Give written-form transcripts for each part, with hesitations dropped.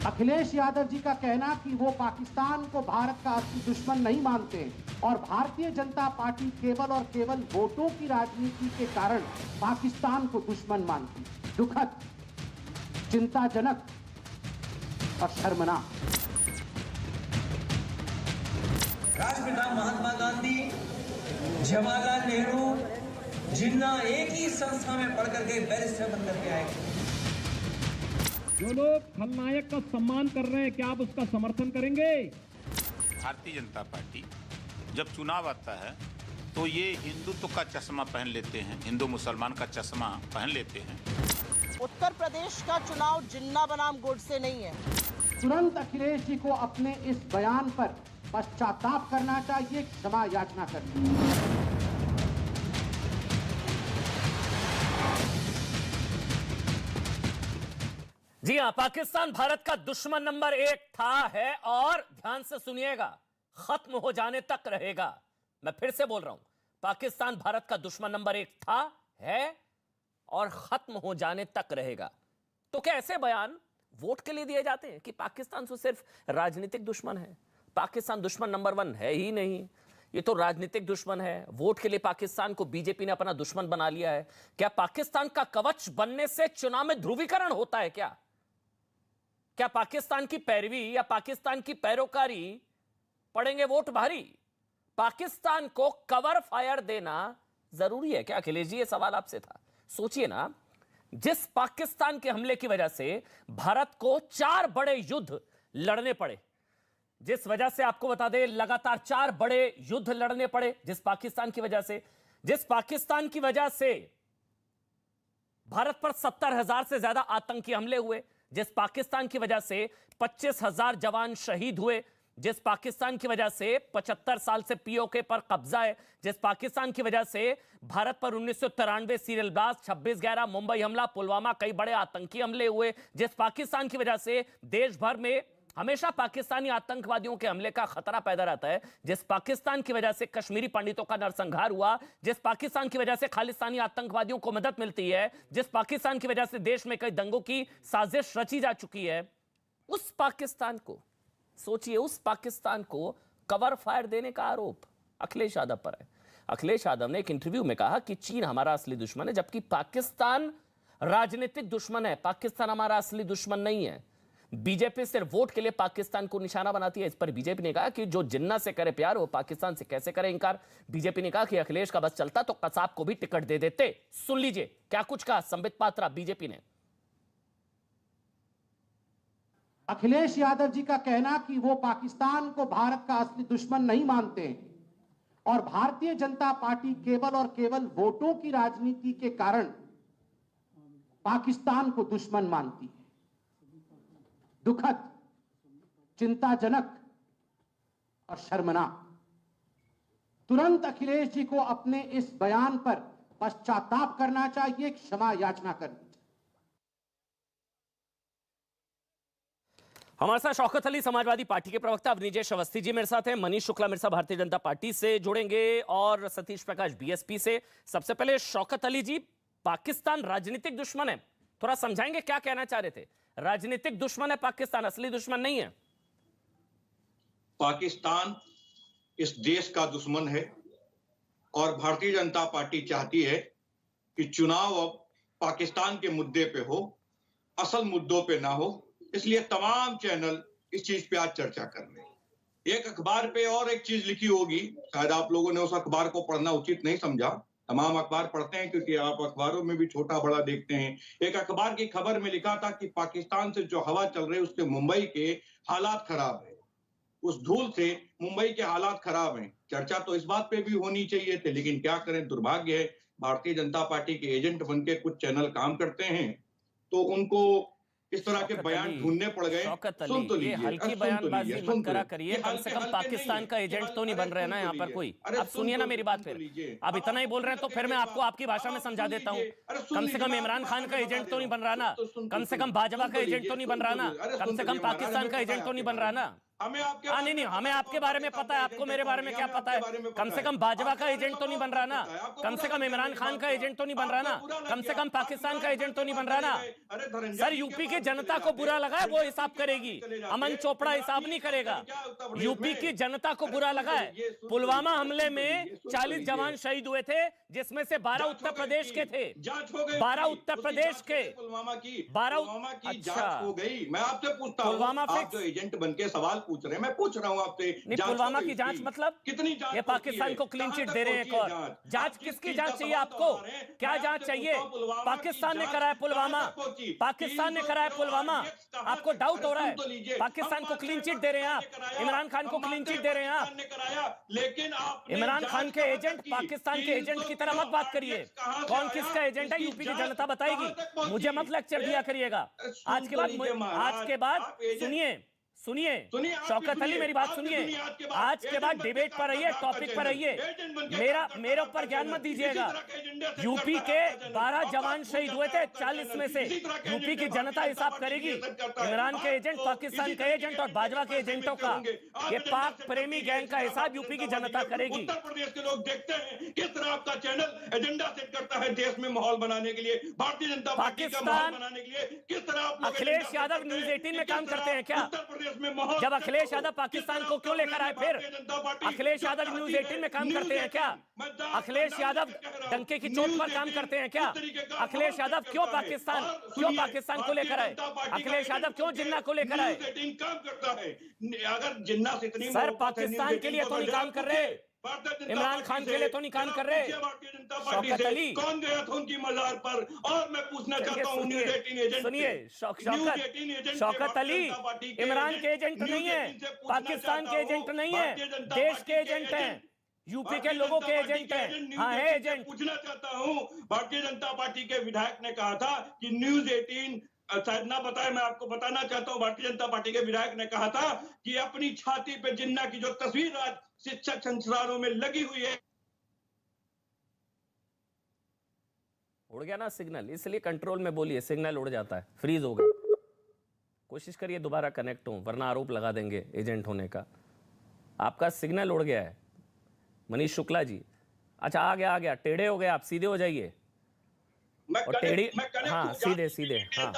अखिलेश यादव जी का कहना कि वो पाकिस्तान को भारत का असली दुश्मन नहीं मानते और भारतीय जनता पार्टी केवल और केवल वोटों की राजनीति के कारण पाकिस्तान को दुश्मन मानती, दुखद, चिंताजनक और शर्मनाक। राष्ट्रपिता महात्मा गांधी, जवाहरलाल नेहरू, जिन्ना एक ही संस्था में पढ़ करके बैरिस्टर बन करके आए। जो लोग खलनायक का सम्मान कर रहे हैं, क्या आप उसका समर्थन करेंगे? भारतीय जनता पार्टी जब चुनाव आता है तो ये हिंदुत्व का चश्मा पहन लेते हैं, हिंदू मुसलमान का चश्मा पहन लेते हैं। उत्तर प्रदेश का चुनाव जिन्ना बनाम गोडसे नहीं है। तुरंत अखिलेश जी को अपने इस बयान पर पश्चाताप करना चाहिए, क्षमा याचना करनी चाहिए। जी हां, पाकिस्तान भारत का दुश्मन नंबर 1 था, है और ध्यान से सुनिएगा, खत्म हो जाने तक रहेगा। मैं फिर से बोल रहा हूं, पाकिस्तान भारत का दुश्मन नंबर 1 था, है और खत्म हो जाने तक रहेगा। तो क्या ऐसे बयान वोट के लिए दिए जाते हैं कि पाकिस्तान तो सिर्फ राजनीतिक दुश्मन है? पाकिस्तान दुश्मन नंबर 1 है ही नहीं, ये तो राजनीतिक दुश्मन है। वोट के लिए पाकिस्तान को बीजेपी ने अपना दुश्मन बना लिया है। क्या पाकिस्तान का कवच बनने से चुनाव में ध्रुवीकरण होता है? क्या पाकिस्तान की पैरवी या पाकिस्तान की पैरोकारी पड़ेंगे वोट भारी? पाकिस्तान को कवर फायर देना जरूरी है क्या? अखिलेश जी, ये सवाल आपसे था। सोचिए ना, जिस पाकिस्तान के हमले की वजह से भारत को 4 बड़े युद्ध लड़ने पड़े, जिस वजह से आपको बता दें लगातार 4 बड़े युद्ध लड़ने पड़े, जिस पाकिस्तान की वजह से भारत पर 70,000 से ज्यादा आतंकी हमले हुए, जिस पाकिस्तान की वजह से 25,000 जवान शहीद हुए, जिस पाकिस्तान की वजह से 75 साल से पीओके पर कब्जा है, जिस पाकिस्तान की वजह से भारत पर 1993 सीरियल ब्लास्ट, 26/11 मुंबई हमला, पुलवामा, कई बड़े आतंकी हमले हुए, जिस पाकिस्तान की वजह से देश भर में हमेशा पाकिस्तानी आतंकवादियों के हमले का खतरा पैदा रहता है, जिस पाकिस्तान की वजह से कश्मीरी पंडितों का नरसंहार हुआ, जिस पाकिस्तान की वजह से खालिस्तानी आतंकवादियों को मदद मिलती है, जिस पाकिस्तान की वजह से देश में कई दंगों की साजिश रची जा चुकी है, उस पाकिस्तान को सोचिए, उस पाकिस्तान को कवर फायर देने का आरोप अखिलेश यादव पर है। अखिलेश यादव ने एक इंटरव्यू में कहा कि चीन हमारा असली दुश्मन है, जबकि पाकिस्तान राजनीतिक दुश्मन है, पाकिस्तान हमारा असली दुश्मन नहीं है। बीजेपी सिर्फ वोट के लिए पाकिस्तान को निशाना बनाती है। इस पर बीजेपी ने कहा कि जो जिन्ना से करे प्यार वो पाकिस्तान से कैसे करे इंकार। बीजेपी ने कहा कि अखिलेश का बस चलता तो कसाब को भी टिकट दे देते। सुन लीजिए क्या कुछ कहा संबित पात्रा बीजेपी ने। अखिलेश यादव जी का कहना कि वो पाकिस्तान को भारत का असली दुश्मन नहीं मानते और भारतीय जनता पार्टी केवल और केवल वोटों की राजनीति के कारण पाकिस्तान को दुश्मन मानती है, दुखद, चिंताजनक और शर्मनाक। तुरंत अखिलेश जी को अपने इस बयान पर पश्चाताप करना चाहिए, क्षमा याचना करनी चाहिए। हमारे साथ शौकत अली समाजवादी पार्टी के प्रवक्ता, अवनीजेश अवस्थी जी मेरे साथ हैं, मनीष शुक्ला मेरे साथ भारतीय जनता पार्टी से जुड़ेंगे और सतीश प्रकाश बीएसपी से। सबसे पहले शौकत अली जी, पाकिस्तान राजनीतिक दुश्मन है, थोड़ा समझाएंगे क्या कहना चाह रहे थे? राजनीतिक दुश्मन है पाकिस्तान, असली दुश्मन नहीं है। पाकिस्तान इस देश का दुश्मन है और भारतीय जनता पार्टी चाहती है कि चुनाव अब पाकिस्तान के मुद्दे पे हो, असल मुद्दों पे ना हो। इसलिए तमाम चैनल इस चीज पे आज चर्चा कर रहे हैं। एक अखबार पे और एक चीज लिखी होगी, शायद आप लोगों ने उस अखबार को पढ़ना उचित नहीं समझा। तमाम अखबार पढ़ते हैं क्योंकि आप अखबारों में भी छोटा बड़ा देखते हैं। एक अखबार की खबर में लिखा था कि पाकिस्तान से जो हवा चल रही है उसके मुंबई के हालात खराब है, उस धूल से मुंबई के हालात खराब हैं। चर्चा तो इस बात पे भी होनी चाहिए थे, लेकिन क्या करें, दुर्भाग्य है भारतीय जनता पार्टी के एजेंट बन के कुछ चैनल काम करते हैं तो उनको इस तरह के बयान ढूंढने पड़ गए। सुन तो लीजिए, हल्की बयानबाजी मत करा करिए, कम से कम पाकिस्तान का एजेंट तो नहीं बन रहे ना यहाँ पर कोई। आप सुनिए ना मेरी बात, फिर आप इतना ही बोल रहे हैं तो फिर मैं आपको आपकी भाषा में समझा देता हूँ। कम से कम इमरान खान का एजेंट तो नहीं बन रहा ना, कम से कम भाजपा का एजेंट तो नहीं बन रहा ना, कम से कम पाकिस्तान का एजेंट तो नहीं बन रहा ना। हमें आपके नहीं, हमें आपके बारे में पता है, आपको मेरे बारे में क्या पता है? कम से कम भाजपा का एजेंट तो नहीं बन रहा ना, कम से कम इमरान खान का एजेंट तो नहीं बन रहा ना, कम से कम पाकिस्तान का एजेंट तो नहीं बन रहा ना। सर, यूपी की जनता को बुरा लगा है, वो हिसाब करेगी, अमन चोपड़ा हिसाब नहीं करेगा। यूपी की जनता को बुरा लगा है। पुलवामा हमले में 40 जवान शहीद हुए थे, जिसमें से 12 उत्तर प्रदेश के थे, 12 उत्तर प्रदेश के, 12 जांच हो गई। मैं आपसे पूछता हूं, आप जो एजेंट बन के सवाल पूछ रहे हैं, मैं पूछ रहा हूं आपसे, पुलवामा की जांच मतलब कितनी जांच? ये पाकिस्तान को क्लीन चिट दे रहे हैं। एक और जांच, किसकी जांच चाहिए आपको? क्या जांच चाहिए? पाकिस्तान ने कराया पुलवामा, पाकिस्तान ने कराया पुलवामा, आपको डाउट हो रहा है? पाकिस्तान को क्लीन चिट दे रहे हैं आप, इमरान खान को क्लीन चिट दे रहे हैं आप। लेकिन इमरान खान के एजेंट पाकिस्तान के एजेंट की तरह मत बात करिए। कौन किसका एजेंट है यूपी की जनता बताएगी, मुझे मत लेक्चर दिया करिएगा। आज के बाद सुनिए शौकत अली, मेरी बात सुनिए। आज के बाद डिबेट पर रहिए, टॉपिक पर रहिए, मेरे ऊपर ज्ञान मत दीजिएगा। यूपी के 12 जवान शहीद हुए थे, 40 में से। यूपी की जनता हिसाब करेगी, इमरान के एजेंट, पाकिस्तान के एजेंट और भाजपा के एजेंटों का, ये पाक प्रेमी गैंग का हिसाब यूपी की जनता करेगी। उत्तर प्रदेश के लोग देखते हैं किस तरह आपका चैनल एजेंडा सेट करता है देश में माहौल बनाने के लिए, भारतीय जनता पार्टी का माहौल बनाने के लिए। किस तरह आप अखिलेश यादव न्यूज 18 में काम करते हैं क्या? जब अखिलेश यादव पाकिस्तान को क्यों लेकर आए? फिर अखिलेश यादव न्यूज 18 में काम करते हैं क्या? अखिलेश यादव डंके की चोट पर काम करते हैं क्या? अखिलेश यादव क्यों पाकिस्तान को लेकर आए? अखिलेश यादव क्यों जिन्ना को लेकर आए? काम करता है। अगर जिन्ना से इतनी सर, पाकिस्तान के लिए तो नहीं काम कर रहे, इमरान खान के लिए तो नहीं काम कर रहे। शौकत अली कौन गया था उनकी मजार पर? और मैं पूछना चाहता हूं, सुनिए शौकत अली इमरान के एजेंट नहीं है, पाकिस्तान के एजेंट नहीं है, देश के एजेंट हैं, यूपी के लोगों के एजेंट हैं। हाँ, है एजेंट। पूछना चाहता हूं, भारतीय जनता पार्टी के विधायक ने कहा था कि न्यूज 18 शायद ना बताए, मैं आपको बताना चाहता हूं, भारतीय जनता पार्टी के विधायक ने कहा था कि अपनी छाती पे जिन्ना की जो तस्वीर आज शिक्षक संस्थानों में लगी हुई है। उड़ गया ना सिग्नल, इसलिए कंट्रोल में बोलिए, सिग्नल उड़ जाता है, फ्रीज हो गया। कोशिश करिए दोबारा कनेक्ट हो, वरना आरोप लगा देंगे एजेंट होने का। आपका सिग्नल उड़ गया है मनीष शुक्ला जी। अच्छा, आ गया, टेढ़े हो गए आप, सीधे हो जाइए। और टेढ़ी, हाँ, सीधे हाँ।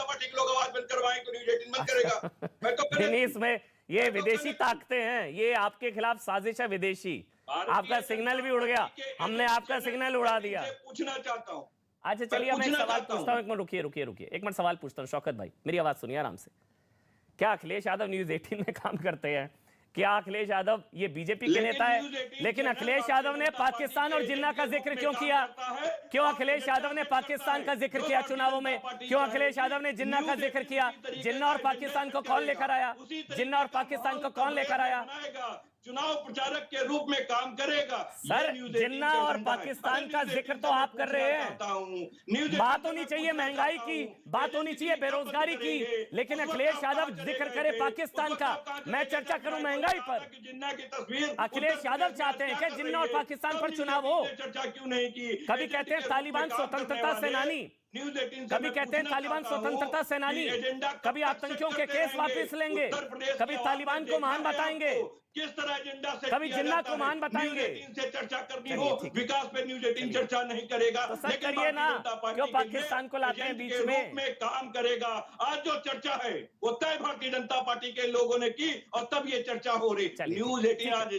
नहीं, इसमें ये विदेशी ताकतें हैं, ये आपके खिलाफ साजिश है विदेशी। आपका सिग्नल भी उड़ गया, हमने आपका सिग्नल उड़ा दिया। पूछना चाहता हूँ। अच्छा चलिए, अब मैं एक सवाल पूछता हूँ। एक मिनट रुकिए, एक मिनट सवाल पूछता हूँ। शौकत भाई, मेरी आवाज सुनिए आराम से। क्या अखिलेश यादव न्यूज 18 में काम करते हैं? क्या अखिलेश यादव ये बीजेपी के नेता है? लेकिन अखिलेश यादव ने पाकिस्तान और जिन्ना का जिक्र क्यों किया? क्यों अखिलेश यादव ने पाकिस्तान का जिक्र किया चुनावों में? क्यों अखिलेश यादव ने जिन्ना का जिक्र किया? जिन्ना और पाकिस्तान को कौन लेकर आया? जिन्ना और पाकिस्तान को कौन लेकर आया? चुनाव प्रचारक के रूप में काम करेगा। सर, जिन्ना और पाकिस्तान का जिक्र तो आप कर रहे हैं। बात होनी चाहिए महंगाई की, बात होनी चाहिए बेरोजगारी की, लेकिन अखिलेश यादव जिक्र करे पाकिस्तान का, मैं चर्चा करूं महंगाई पर। जिन्ना की तस्वीर अखिलेश यादव चाहते हैं कि जिन्ना और पाकिस्तान पर चुनाव हो। चर्चा क्यों नहीं की? कभी कहते हैं तालिबान स्वतंत्रता सेनानी, कभी कहते हैं तालिबान स्वतंत्रता सेनानी, कभी आतंकियों के केस वापस लेंगे, कभी तालिबान को महान बताएंगे, किस तरह एजेंडा से कभी जिन्ना को महान बताएंगे। से चर्चा करनी हो, विकास पे न्यूज 18 चर्चा नहीं करेगा। तो सर करिए ना, क्यों पाकिस्तान को लाते हैं बीच में? काम करेगा। आज जो चर्चा है वो तय भारतीय जनता पार्टी के लोगों ने की, और तब ये चर्चा हो रही। न्यूज 18 आज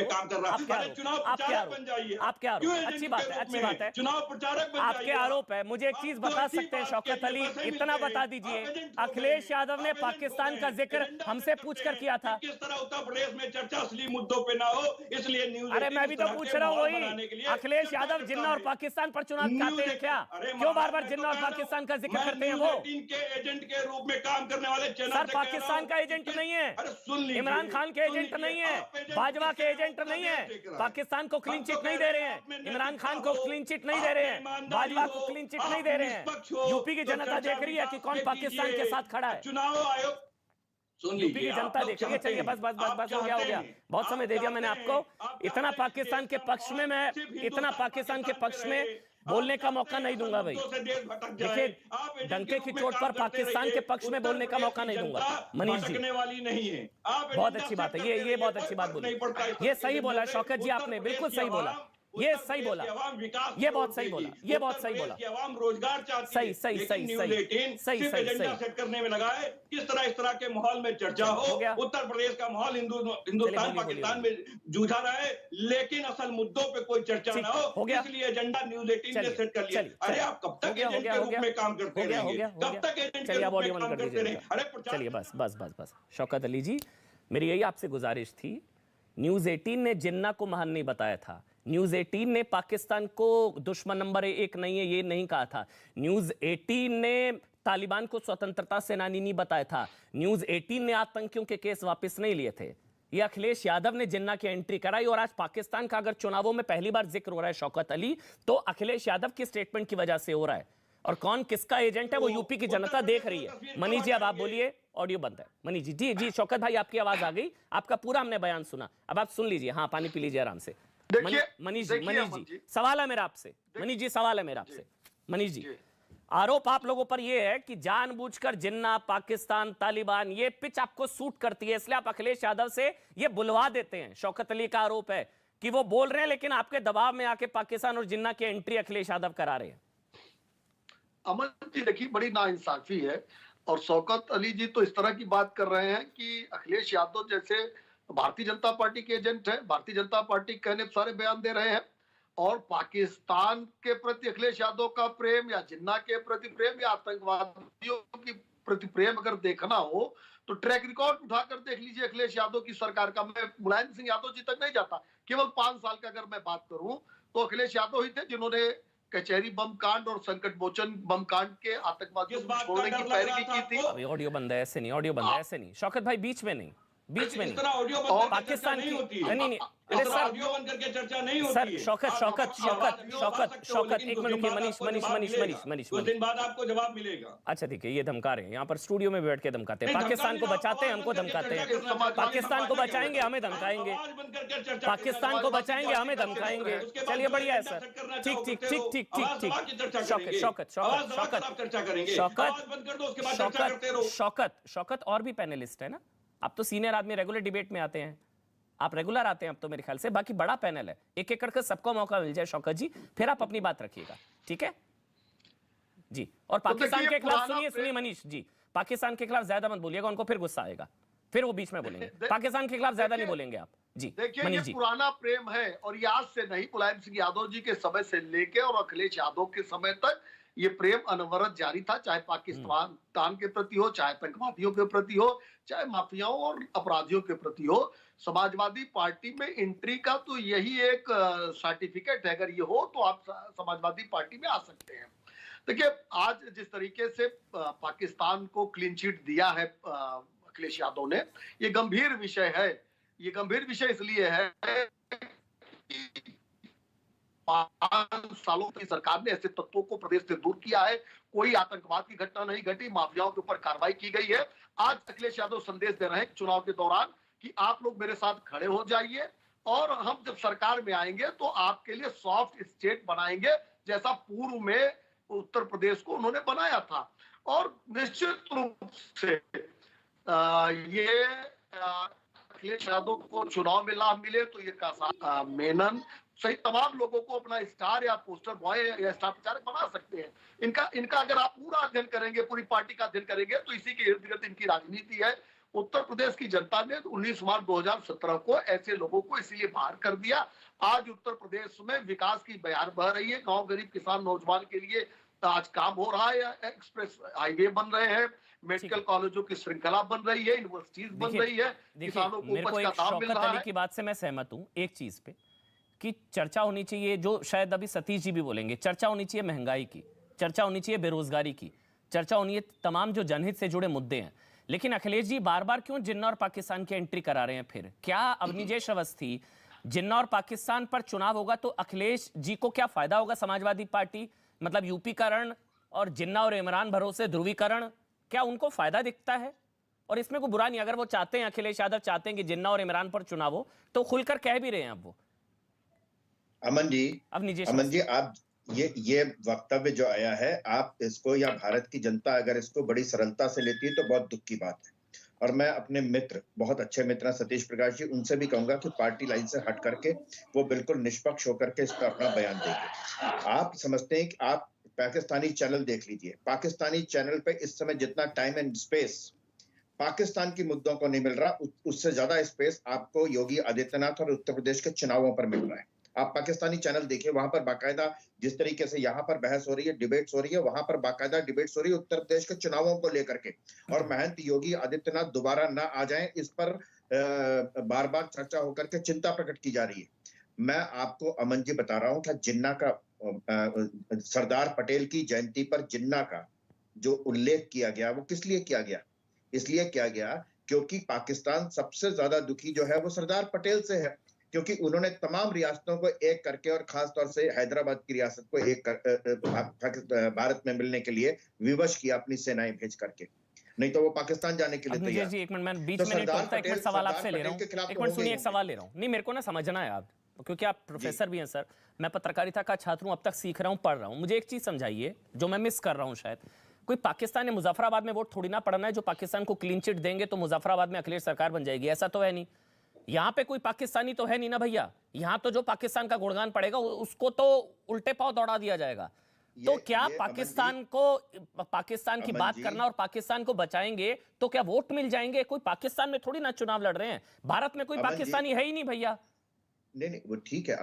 काम कर रहा है। चुनाव प्रचारक बन जाइए। आप क्या अच्छी बात है, चुनाव प्रचारक आपके आरोप है। मुझे एक चीज बता सकते हैं शौकत अली, इतना बता दीजिए, अखिलेश यादव ने पाकिस्तान का जिक्र हमसे पूछकर किया था। किस तरह उत्तर प्रदेश में चर्चा असली मुद्दों पे ना हो, इसलिए न्यूज। अरे मैं भी तो पूछ रहा हूँ वही, अखिलेश यादव जिन्ना और पाकिस्तान पर चुनाव चाहते हैं क्या? क्यों बार बार जिन्ना और पाकिस्तान का जिक्र करते हैं? वो के एजेंट के रूप में काम करने वाले चैनल। सर, पाकिस्तान का एजेंट नहीं है, इमरान खान के एजेंट नहीं है, भाजपा के एजेंट नहीं है, पाकिस्तान को क्लीन चिट नहीं दे रहे हैं, इमरान खान को क्लीन चिट नहीं दे रहे हैं, भाजपा को क्लीन चिट नहीं दे रहे हैं। यूपी की जनता देख रही है कि कौन पाकिस्तान के साथ खड़ा है। चुनाव आयोग यूपी की जनता देख रही है। चलिए बस हो गया, बहुत समय दे दिया मैंने आपको। इतना पाकिस्तान के पक्ष में बोलने का मौका नहीं दूंगा भाई। देखिए, डंके की चोट पर पाकिस्तान के पक्ष में बोलने का मौका नहीं दूंगा मनीष जी। वाली नहीं है। बहुत अच्छी बात है, ये बहुत अच्छी बात बोली, ये सही बोला शौकत जी, आपने बिल्कुल सही बोला, ये सही बोला, ये बहुत सही बोला, ये बहुत सही बोला, रोजगार चाहती है, सही सेट करने में लगा है। किस तरह के माहौल में चर्चा हो, उत्तर प्रदेश का माहौल हिंदुस्तान पाकिस्तान में जूझा रहा है, लेकिन असल मुद्दों पे कोई चर्चा ना हो, इसलिए एजेंडा न्यूज़ 18 ने सेट कर लिया। अरे आप कब तक एजेंट के रूप में काम करते रहेंगे, कब तक एजेंट के रूप में काम करते रहेंगे? अरे चलिए बस शौकत अली जी, मेरी यही आपसे गुजारिश थी। न्यूज़ 18 ने जिन्ना को महान नहीं बताया था, न्यूज़ 18 ने पाकिस्तान को दुश्मन नंबर 1 नहीं है ये नहीं कहा था, न्यूज़ 18 ने तालिबान को स्वतंत्रता सेनानी नहीं बताया था, न्यूज़ 18 ने आतंकियों के केस वापस नहीं लिए थे। ये अखिलेश यादव ने जिन्ना की एंट्री कराई, और आज पाकिस्तान का अगर चुनावों में पहली बार जिक्र हो रहा है शौकत अली, तो अखिलेश यादव की स्टेटमेंट की वजह से हो रहा है। और कौन किसका एजेंट है वो यूपी की जनता देख रही है। मनीष जी अब आप बोलिए, ऑडियो बंद है। मनीष जी जी शौकत भाई आपकी आवाज आ गई, आपका पूरा हमने बयान सुना, अब आप सुन लीजिए। हाँ, पानी पी लीजिए आराम से। मनीष जी सवाल है मेरा आपसे, मनीष जी सवाल है मेरा आपसे। मनीष जी, आरोप आप लोगों पर यह है कि जानबूझकर जिन्ना, पाकिस्तान, तालिबान, ये पिच आपको सूट करती है, इसलिए आप अखिलेश यादव से ये बुलवा देते हैं। शौकत अली का आरोप है कि वो बोल रहे हैं लेकिन आपके दबाव में आके पाकिस्तान और जिन्ना की एंट्री अखिलेश यादव करा रहे हैं। अमन जी देखिए, बड़ी नाइंसाफी है, और शौकत अली जी तो इस तरह की बात कर रहे हैं कि अखिलेश यादव जैसे भारतीय जनता पार्टी के एजेंट है, भारतीय जनता पार्टी कहने सारे बयान दे रहे हैं, और पाकिस्तान के प्रति अखिलेश यादव का प्रेम, या जिन्ना के प्रति प्रेम, या आतंकवादियों के प्रति प्रेम अगर देखना हो तो ट्रैक रिकॉर्ड उठाकर देख लीजिए अखिलेश यादव की सरकार का। मैं मुलायम सिंह यादव जी तक नहीं जाता, केवल 5 साल का अगर मैं बात करूं तो अखिलेश यादव ही थे जिन्होंने कचहरी बम कांड और संकट मोचन बम कांड के आतंकवादियों को छोड़ने की पैरवी की थी। अभी ऑडियो बंद है, ऐसे नहीं, ऑडियो बंद है, ऐसे नहीं शौकत भाई, बीच में नहीं, बीच में नहीं। पाकिस्तान की नहीं, अरे सर ऑडियो बंद करके चर्चा नहीं होती सर, है। शौकत एक मिनट रुकिए, मनीष कुछ दिन बाद आपको जवाब मिलेगा। अच्छा ठीक है, ये धमका रहे हैं, यहाँ पर स्टूडियो में बैठ के धमकाते हैं, पाकिस्तान को बचाते हैं, हमको धमकाते हैं, पाकिस्तान को बचाएंगे हमें धमकाएंगे, पाकिस्तान को बचाएंगे हमें धमकाएंगे। चलिए बढ़िया है सर, ठीक। शौकत और भी पैनलिस्ट है ना, आप तो सीनियर आदमी, रेगुलर डिबेट में आते हैं, आप रेगुलर आते हैं अब तो मेरे ख्याल से, बाकी बड़ा पैनल है, एक एक करके सबको मौका मिल जाए शौकत जी, फिर आप अपनी बात रखिएगा, ठीक है जी। और पाकिस्तान के खिलाफ सुनिए मनीष जी, पाकिस्तान के खिलाफ ज्यादा मत बोलिएगा, उनको फिर गुस्सा आएगा, फिर वो बीच में बोलेंगे। पाकिस्तान के खिलाफ ज्यादा नहीं बोलेंगे आप जी। देखिए, ये पुराना प्रेम है, और ये आज से नहीं, मुलायम सिंह यादव जी के समय से लेके और अखिलेश यादव के समय तक ये प्रेम अनवरत जारी था, चाहे पाकिस्तान के प्रति हो, चाहे आतंकवादियों के प्रति हो, चाहे माफियाओं और अपराधियों के प्रति हो। समाजवादी पार्टी में एंट्री का तो यही एक सर्टिफिकेट है, अगर ये हो तो आप समाजवादी पार्टी में आ सकते हैं। देखिए, आज जिस तरीके से पाकिस्तान को क्लीन चिट दिया है अखिलेश यादव ने, ये गंभीर विषय है। ये गंभीर विषय इसलिए है कि 5 सालों की सरकार ने ऐसे तत्वों को प्रदेश से दूर किया है, कोई आतंकवाद की घटना नहीं घटी, माफियाओं के ऊपर कार्रवाई की गई है। आज अखिलेश यादव संदेश दे रहे हैं चुनाव के दौरान कि आप लोग मेरे साथ खड़े हो जाइए, और हम जब सरकार में आएंगे तो आपके लिए सॉफ्ट स्टेट बनाएंगे, जैसा पूर्व में उत्तर प्रदेश को उन्होंने बनाया था। और निश्चित रूप से ये अखिलेश यादव को चुनाव में लाभ मिले तो ये मेनन सही तमाम लोगों को अपना स्टार या पोस्टर बॉय या स्टार प्रचारक बना सकते हैं। इनका अगर आप पूरा अध्ययन करेंगे, पूरी पार्टी का अध्ययन करेंगे, तो इसी के इर्द गिर्द इनकी राजनीति है। उत्तर प्रदेश की जनता ने 19 मार्च 2017 को ऐसे लोगों को इसीलिए बाहर कर दिया। आज उत्तर प्रदेश में विकास की बयार बह रही है, गांव गरीब किसान नौजवान के लिए आज काम हो रहा है, एक्सप्रेस हाईवे बन रहे हैं, मेडिकल कॉलेजों की श्रृंखला बन रही है, यूनिवर्सिटीज बन रही है, किसानों को उपज का दाम मिल रहा है। की बात से मैं सहमत हूं एक चीज पे कि चर्चा होनी चाहिए, जो शायद अभी सतीश जी भी बोलेंगे, चर्चा होनी चाहिए महंगाई की, चर्चा होनी चाहिए बेरोजगारी की, चर्चा होनी है तमाम जो जनहित से जुड़े मुद्दे हैं। लेकिन अखिलेश जी बार बार क्यों जिन्ना और पाकिस्तान की एंट्री करा रहे हैं? फिर क्या अवनिजेश अवस्थी, जिन्ना और पाकिस्तान पर चुनाव होगा तो अखिलेश जी को क्या फायदा होगा? समाजवादी पार्टी मतलब यूपीकरण और जिन्ना और इमरान भरोसे ध्रुवीकरण, क्या उनको फायदा दिखता है? और इसमें कोई बुरा नहीं, अगर वो चाहते हैं, अखिलेश यादव चाहते हैं कि जिन्ना और इमरान पर चुनाव हो, तो खुलकर कह भी रहे हैं अब वो। अमन जी, ये वक्तव्य जो आया है, आप इसको या भारत की जनता अगर इसको बड़ी सरलता से लेती है तो बहुत दुख की बात है। और मैं अपने मित्र, बहुत अच्छे मित्र सतीश प्रकाश जी, उनसे भी कहूंगा कि पार्टी लाइन से हट करके वो बिल्कुल निष्पक्ष होकर के इसका अपना बयान देंगे। आप समझते हैं कि आप पाकिस्तानी चैनल देख लीजिए, पाकिस्तानी चैनल पे इस समय जितना टाइम एंड स्पेस पाकिस्तान की मुद्दों को नहीं मिल रहा, उससे ज्यादा स्पेस आपको योगी आदित्यनाथ और उत्तर प्रदेश के चुनावों पर मिल रहा है। आप पाकिस्तानी चैनल देखिए, वहां पर बाकायदा जिस तरीके से यहाँ पर बहस हो रही है, डिबेट्स हो रही है, वहां पर बाकायदा डिबेट्स हो रही है उत्तर प्रदेश के चुनावों को लेकर के। और महंत योगी आदित्यनाथ दोबारा ना आ जाएं, इस पर बार बार चर्चा होकर के चिंता प्रकट की जा रही है। मैं आपको अमन जी बता रहा हूं कि जिन्ना का सरदार पटेल की जयंती पर जिन्ना का जो उल्लेख किया गया वो किस लिए किया गया? इसलिए किया गया क्योंकि पाकिस्तान सबसे ज्यादा दुखी जो है वो सरदार पटेल से है, क्योंकि उन्होंने तमाम रियासतों को एक करके और खास तौर से हैदराबाद की रियासत को एक भारत में मिलने के लिए विवश किया अपनी सेनाएं भेज करके, नहीं तो वो पाकिस्तान जाने के लिए तैयार। जी एक मिनट, मैं बीच में एक मिनट सवाल आपसे ले रहा हूँ, एक मिनट सुनिए, एक सवाल ले रहा हूँ। नहीं, मेरे को ना समझना है आप, क्योंकि आप प्रोफेसर भी हैं सर, मैं पत्रकारिता का छात्र हूँ, अब तक सीख रहा हूँ, पढ़ रहा हूँ। मुझे एक चीज समझाइए जो मैं मिस कर रहा हूँ शायद। कोई पाकिस्तान ने मुजफ्फराबाद में वोट थोड़ी ना पड़ना है जो पाकिस्तान को क्लीन चिट देंगे तो मुजफ्फराबाद में अखिलेश सरकार बन जाएगी, ऐसा तो है नहीं। यहाँ पे कोई पाकिस्तानी तो है नहीं ना भैया, यहाँ तो जो पाकिस्तान का गुणगान पड़ेगा उसको तो उल्टे पांव दौड़ा दिया जाएगा। तो क्या पाकिस्तान की बात करना और पाकिस्तान को बचाएंगे तो क्या वोट मिल जाएंगे? कोई पाकिस्तान में थोड़ी ना चुनाव लड़ रहे हैं, भारत में कोई पाकिस्तानी है ही नहीं भैया। नहीं, वो ठीक है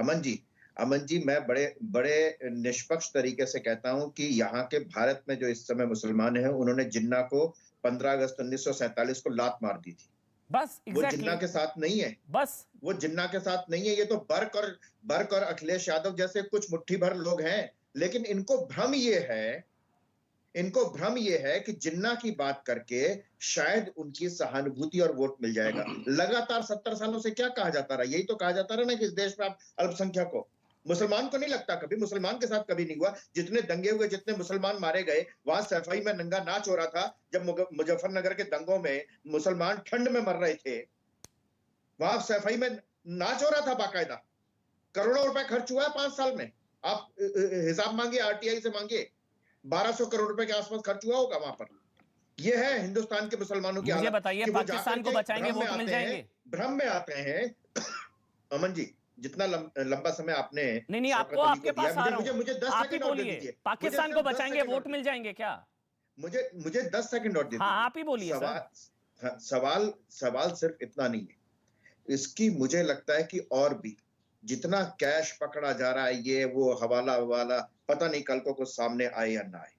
अमन जी, मैं बड़े निष्पक्ष तरीके से कहता हूं कि यहाँ के भारत में जो इस समय मुसलमान हैं, उन्होंने जिन्ना को 15 अगस्त 1947 को लात मार दी थी। बस वो जिन्ना के साथ नहीं है, बस वो जिन्ना के साथ नहीं है। ये तो बर्क और अखिलेश यादव जैसे कुछ मुट्ठी भर लोग हैं, लेकिन इनको भ्रम ये है कि जिन्ना की बात करके शायद उनकी सहानुभूति और वोट मिल जाएगा। लगातार 70 सालों से क्या कहा जाता रहा? यही तो कहा जाता रहा ना कि इस देश में आप अल्पसंख्यक हो। मुसलमान को नहीं लगता, कभी मुसलमान के साथ कभी नहीं हुआ। जितने दंगे हुए, जितने मुसलमान मारे गए, वहां सफाई में नंगा नाच हो रहा था। जब मुजफ्फरनगर के दंगों में मुसलमान ठंड में मर रहे थे, वहां सफाई में नाच हो रहा था बाकायदा। करोड़ों रुपए खर्च हुआ है 5 साल में। आप हिसाब मांगिए, आरटीआई से मांगिए, 1200 करोड़ रुपए के आसपास खर्च हुआ होगा वहां पर। यह है हिंदुस्तान के मुसलमानों की हालत। बताइए, पाकिस्तान को बचाएंगे वोट मिल जाएंगे? भ्रम में आते हैं अमन जी। जितना लंबा समय आपने नहीं आपके पास आ रहा हूं, मुझे 10 सेकंड और दीजिए। पाकिस्तान को बचाएंगे वोट मिल जाएंगे क्या? मुझे 10 सेकंड और दीजिए। हाँ, आप ही बोलिए। सवाल सिर्फ इतना नहीं है, इसकी मुझे लगता है कि और भी जितना कैश पकड़ा जा रहा है, ये वो हवाला पता नहीं कल को कुछ सामने आए या ना आए।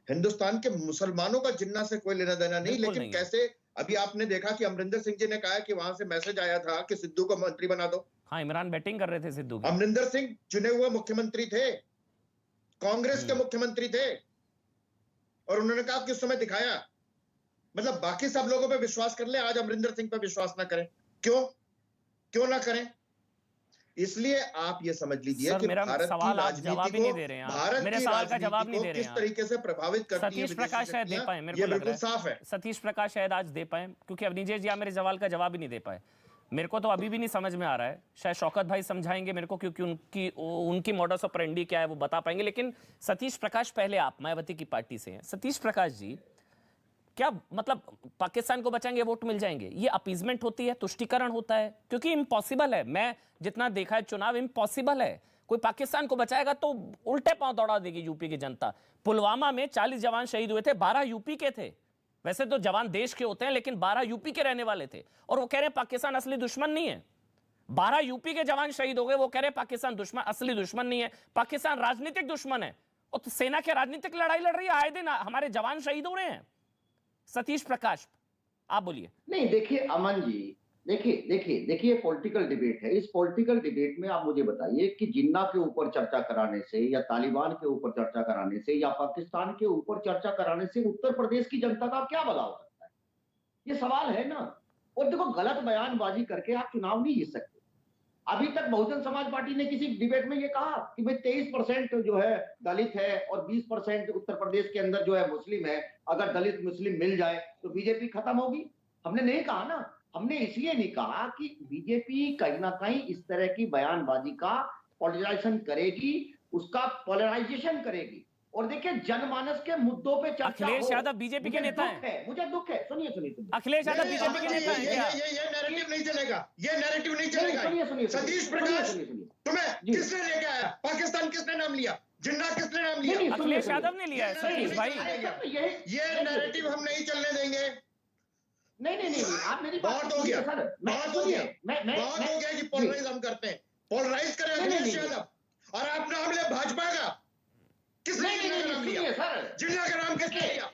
हिंदुस्तान के मुसलमानों का जिन्ना से कोई लेना देना नहीं, लेकिन कैसे अभी आपने देखा कि अमरिंदर सिंह जी ने कहा कि वहां से मैसेज आया था कि सिद्धू को मंत्री बना दो। हाँ, इमरान बैटिंग कर रहे थे सिद्धू की। अमरिंदर सिंह चुने हुए मुख्यमंत्री थे, कांग्रेस के मुख्यमंत्री थे, और उन्होंने कहा किस समय दिखाया। मतलब बाकी सब लोगों पे विश्वास कर ले, आज अमरिंदर सिंह पे विश्वास ना करें। क्यों ना करें? इसलिए आप ये समझ लीजिए कि भारत की राजनीति को, भारत की राजनीति को किस तरीके से प्रभावित करती है सतीश प्रकाश शायद दे पाए, मेरे को लग रहा है साफ है। सतीश प्रकाश शायद आज दे पाए, क्योंकि अवनीश जी मेरे सवाल का जवाब ही नहीं दे पाए। मेरे को तो अभी भी नहीं समझ में आ रहा है, शायद शौकत भाई समझाएंगे मेरे को, क्योंकि उनकी मॉडस ऑपरेंडी क्या है वो बता पाएंगे। लेकिन सतीश प्रकाश, पहले आप मायावती की पार्टी से हैं, सतीश प्रकाश जी, क्या मतलब पाकिस्तान को बचाएंगे वोट मिल जाएंगे, ये अपीजमेंट होती है, तुष्टीकरण होता है? क्योंकि इम्पॉसिबल है, मैं जितना देखा है चुनाव, इम्पॉसिबल है। कोई पाकिस्तान को बचाएगा तो उल्टे पांव दौड़ा देगी यूपी की जनता। पुलवामा में 40 जवान शहीद हुए थे, 12 यूपी के थे। वैसे तो जवान देश के होते हैं, लेकिन 12 यूपी के रहने वाले थे, और वो कह रहे हैं पाकिस्तान असली दुश्मन नहीं है। 12 यूपी के जवान शहीद हो गए, वो कह रहे हैं पाकिस्तान असली दुश्मन नहीं है, पाकिस्तान राजनीतिक दुश्मन है। और तो सेना की राजनीतिक लड़ाई लड़ रही है, आए दिन हमारे जवान शहीद हो रहे हैं। सतीश प्रकाश, आप बोलिए। नहीं, देखिए अमन जी, देखिए पॉलिटिकल डिबेट है। इस पॉलिटिकल डिबेट में आप मुझे बताइए कि जिन्ना के ऊपर चर्चा कराने से, या तालिबान के ऊपर चर्चा कराने से, या पाकिस्तान के ऊपर चर्चा कराने से उत्तर प्रदेश की जनता का क्या भला हो सकता है? ये सवाल है ना। और देखो, गलत बयानबाजी करके आप चुनाव नहीं जीत सकते। अभी तक बहुजन समाज पार्टी ने किसी डिबेट में ये कहा कि भाई 23% जो है दलित है और 20% उत्तर प्रदेश के अंदर जो है मुस्लिम है, अगर दलित मुस्लिम मिल जाए तो बीजेपी खत्म होगी। हमने नहीं कहा ना। हमने इसलिए नहीं कहा कि बीजेपी कहीं ना कहीं इस तरह की बयानबाजी का पॉलिटिजाइजेशन करेगी उसका पोलराइजेशन करेगी। और देखिए जनमानस के मुद्दों पे चर्चा अखिलेश यादव बीजेपी के नेता हैं। मुझे दुख है, सुनिए। अखिलेश यादव बीजेपी के नेता हैं क्या? ये नैरेटिव नहीं चलेगा, ये नैरेटिव नहीं चलेगा। सुनिए सतीश प्रकाश, तुम्हें किसने लेके आया? पाकिस्तान किसने नाम लिया? जिन्ना किसने नाम लिया? अखिलेश यादव ने लिया है सतीश भाई। ये नैरेटिव हम नहीं चलने देंगे। नहीं, आप मेरी बात बहुत हो गया, बहुत हो गया कि पोलराइज हम करते हैं। पोलराइज करें अखिलेश यादव, और आप नाम ले भाजपा का। किसने जिन्ना का नाम लिया? जिन्ना का नाम किसने लिया?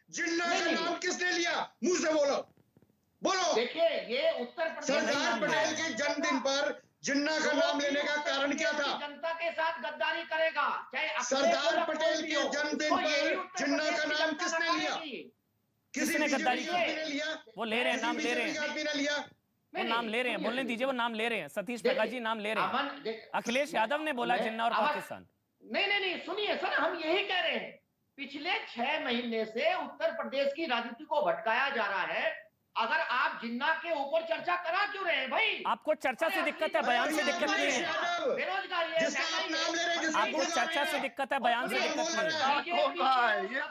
जिन्ना का नाम किसने लिया? मुंह से बोलो। देखिए ये उत्तर प्रदेश सरदार पटेल के जन्मदिन पर जिन्ना का नाम लेने का कारण क्या था? जनता के साथ गद्दारी करेगा, चाहे सरदार पटेल के जन्मदिन पर जिन्ना का नाम किसने लिया? किसने गद्दारी ने लिया? वो ले रहे हैं, नाम ले रहे हैं, आदमी ने लिया। वो नाम ले रहे हैं, बोलने दीजिए, वो नाम ले रहे हैं। सतीश प्रकाश जी नाम ले रहे हैं। अखिलेश यादव ने बोला जिन्ना और पाकिस्तान। नहीं, सुनिए सर, हम यही कह रहे हैं। पिछले 6 महीने से उत्तर प्रदेश की राजनीति को भटकाया जा रहा है। अगर आप जिन्ना के ऊपर चर्चा करा क्यों रहे हैं भाई? आपको चर्चा से दिक्कत है, बयान से दिक्कत नहीं है। बेरोजगारी है, आपको चर्चा से दिक्कत है, बयान से दिक्कत नहीं है।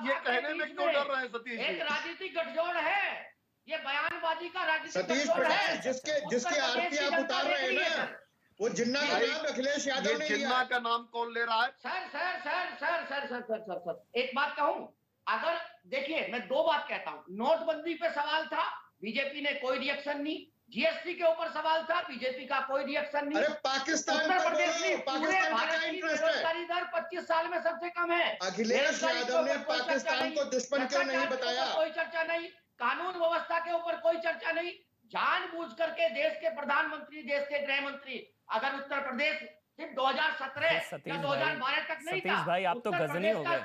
ये कहने में क्यों डर रहे हैं सतीश जी? एक राजनीतिक गठजोड़ है, ये बयानबाजी का राजनीतिक सतीश गठजोड़ है। प्रकाश, जिसके आरती आप उतार रहे हैं ना, वो जिन्ना का नाम अखिलेश यादव ने जिन्ना का नाम कौन ले रहा है? सर, एक बात कहूं, अगर देखिए मैं 2 बात कहता हूं। नोटबंदी पे सवाल था, बीजेपी ने कोई रिएक्शन नहीं। जीएसटी के ऊपर सवाल था, बीजेपी का कोई रिएक्शन नहीं। अरे पाकिस्तान उत्तर प्रदेश में पूरे का भारत क्या की इंटरेस्ट है? बेरोजगारी दर 25 साल में सबसे कम है। अखिलेश यादव ने पाकिस्तान को दुश्मन क्यों नहीं बताया? कोई चर्चा नहीं, कानून व्यवस्था के ऊपर कोई चर्चा नहीं। जानबूझ करके देश के प्रधानमंत्री, देश के गृह मंत्री, अगर उत्तर प्रदेश सिर्फ 2017 या 2012 तक नहीं था। सतीश भाई, आप तो गजनी हो गए।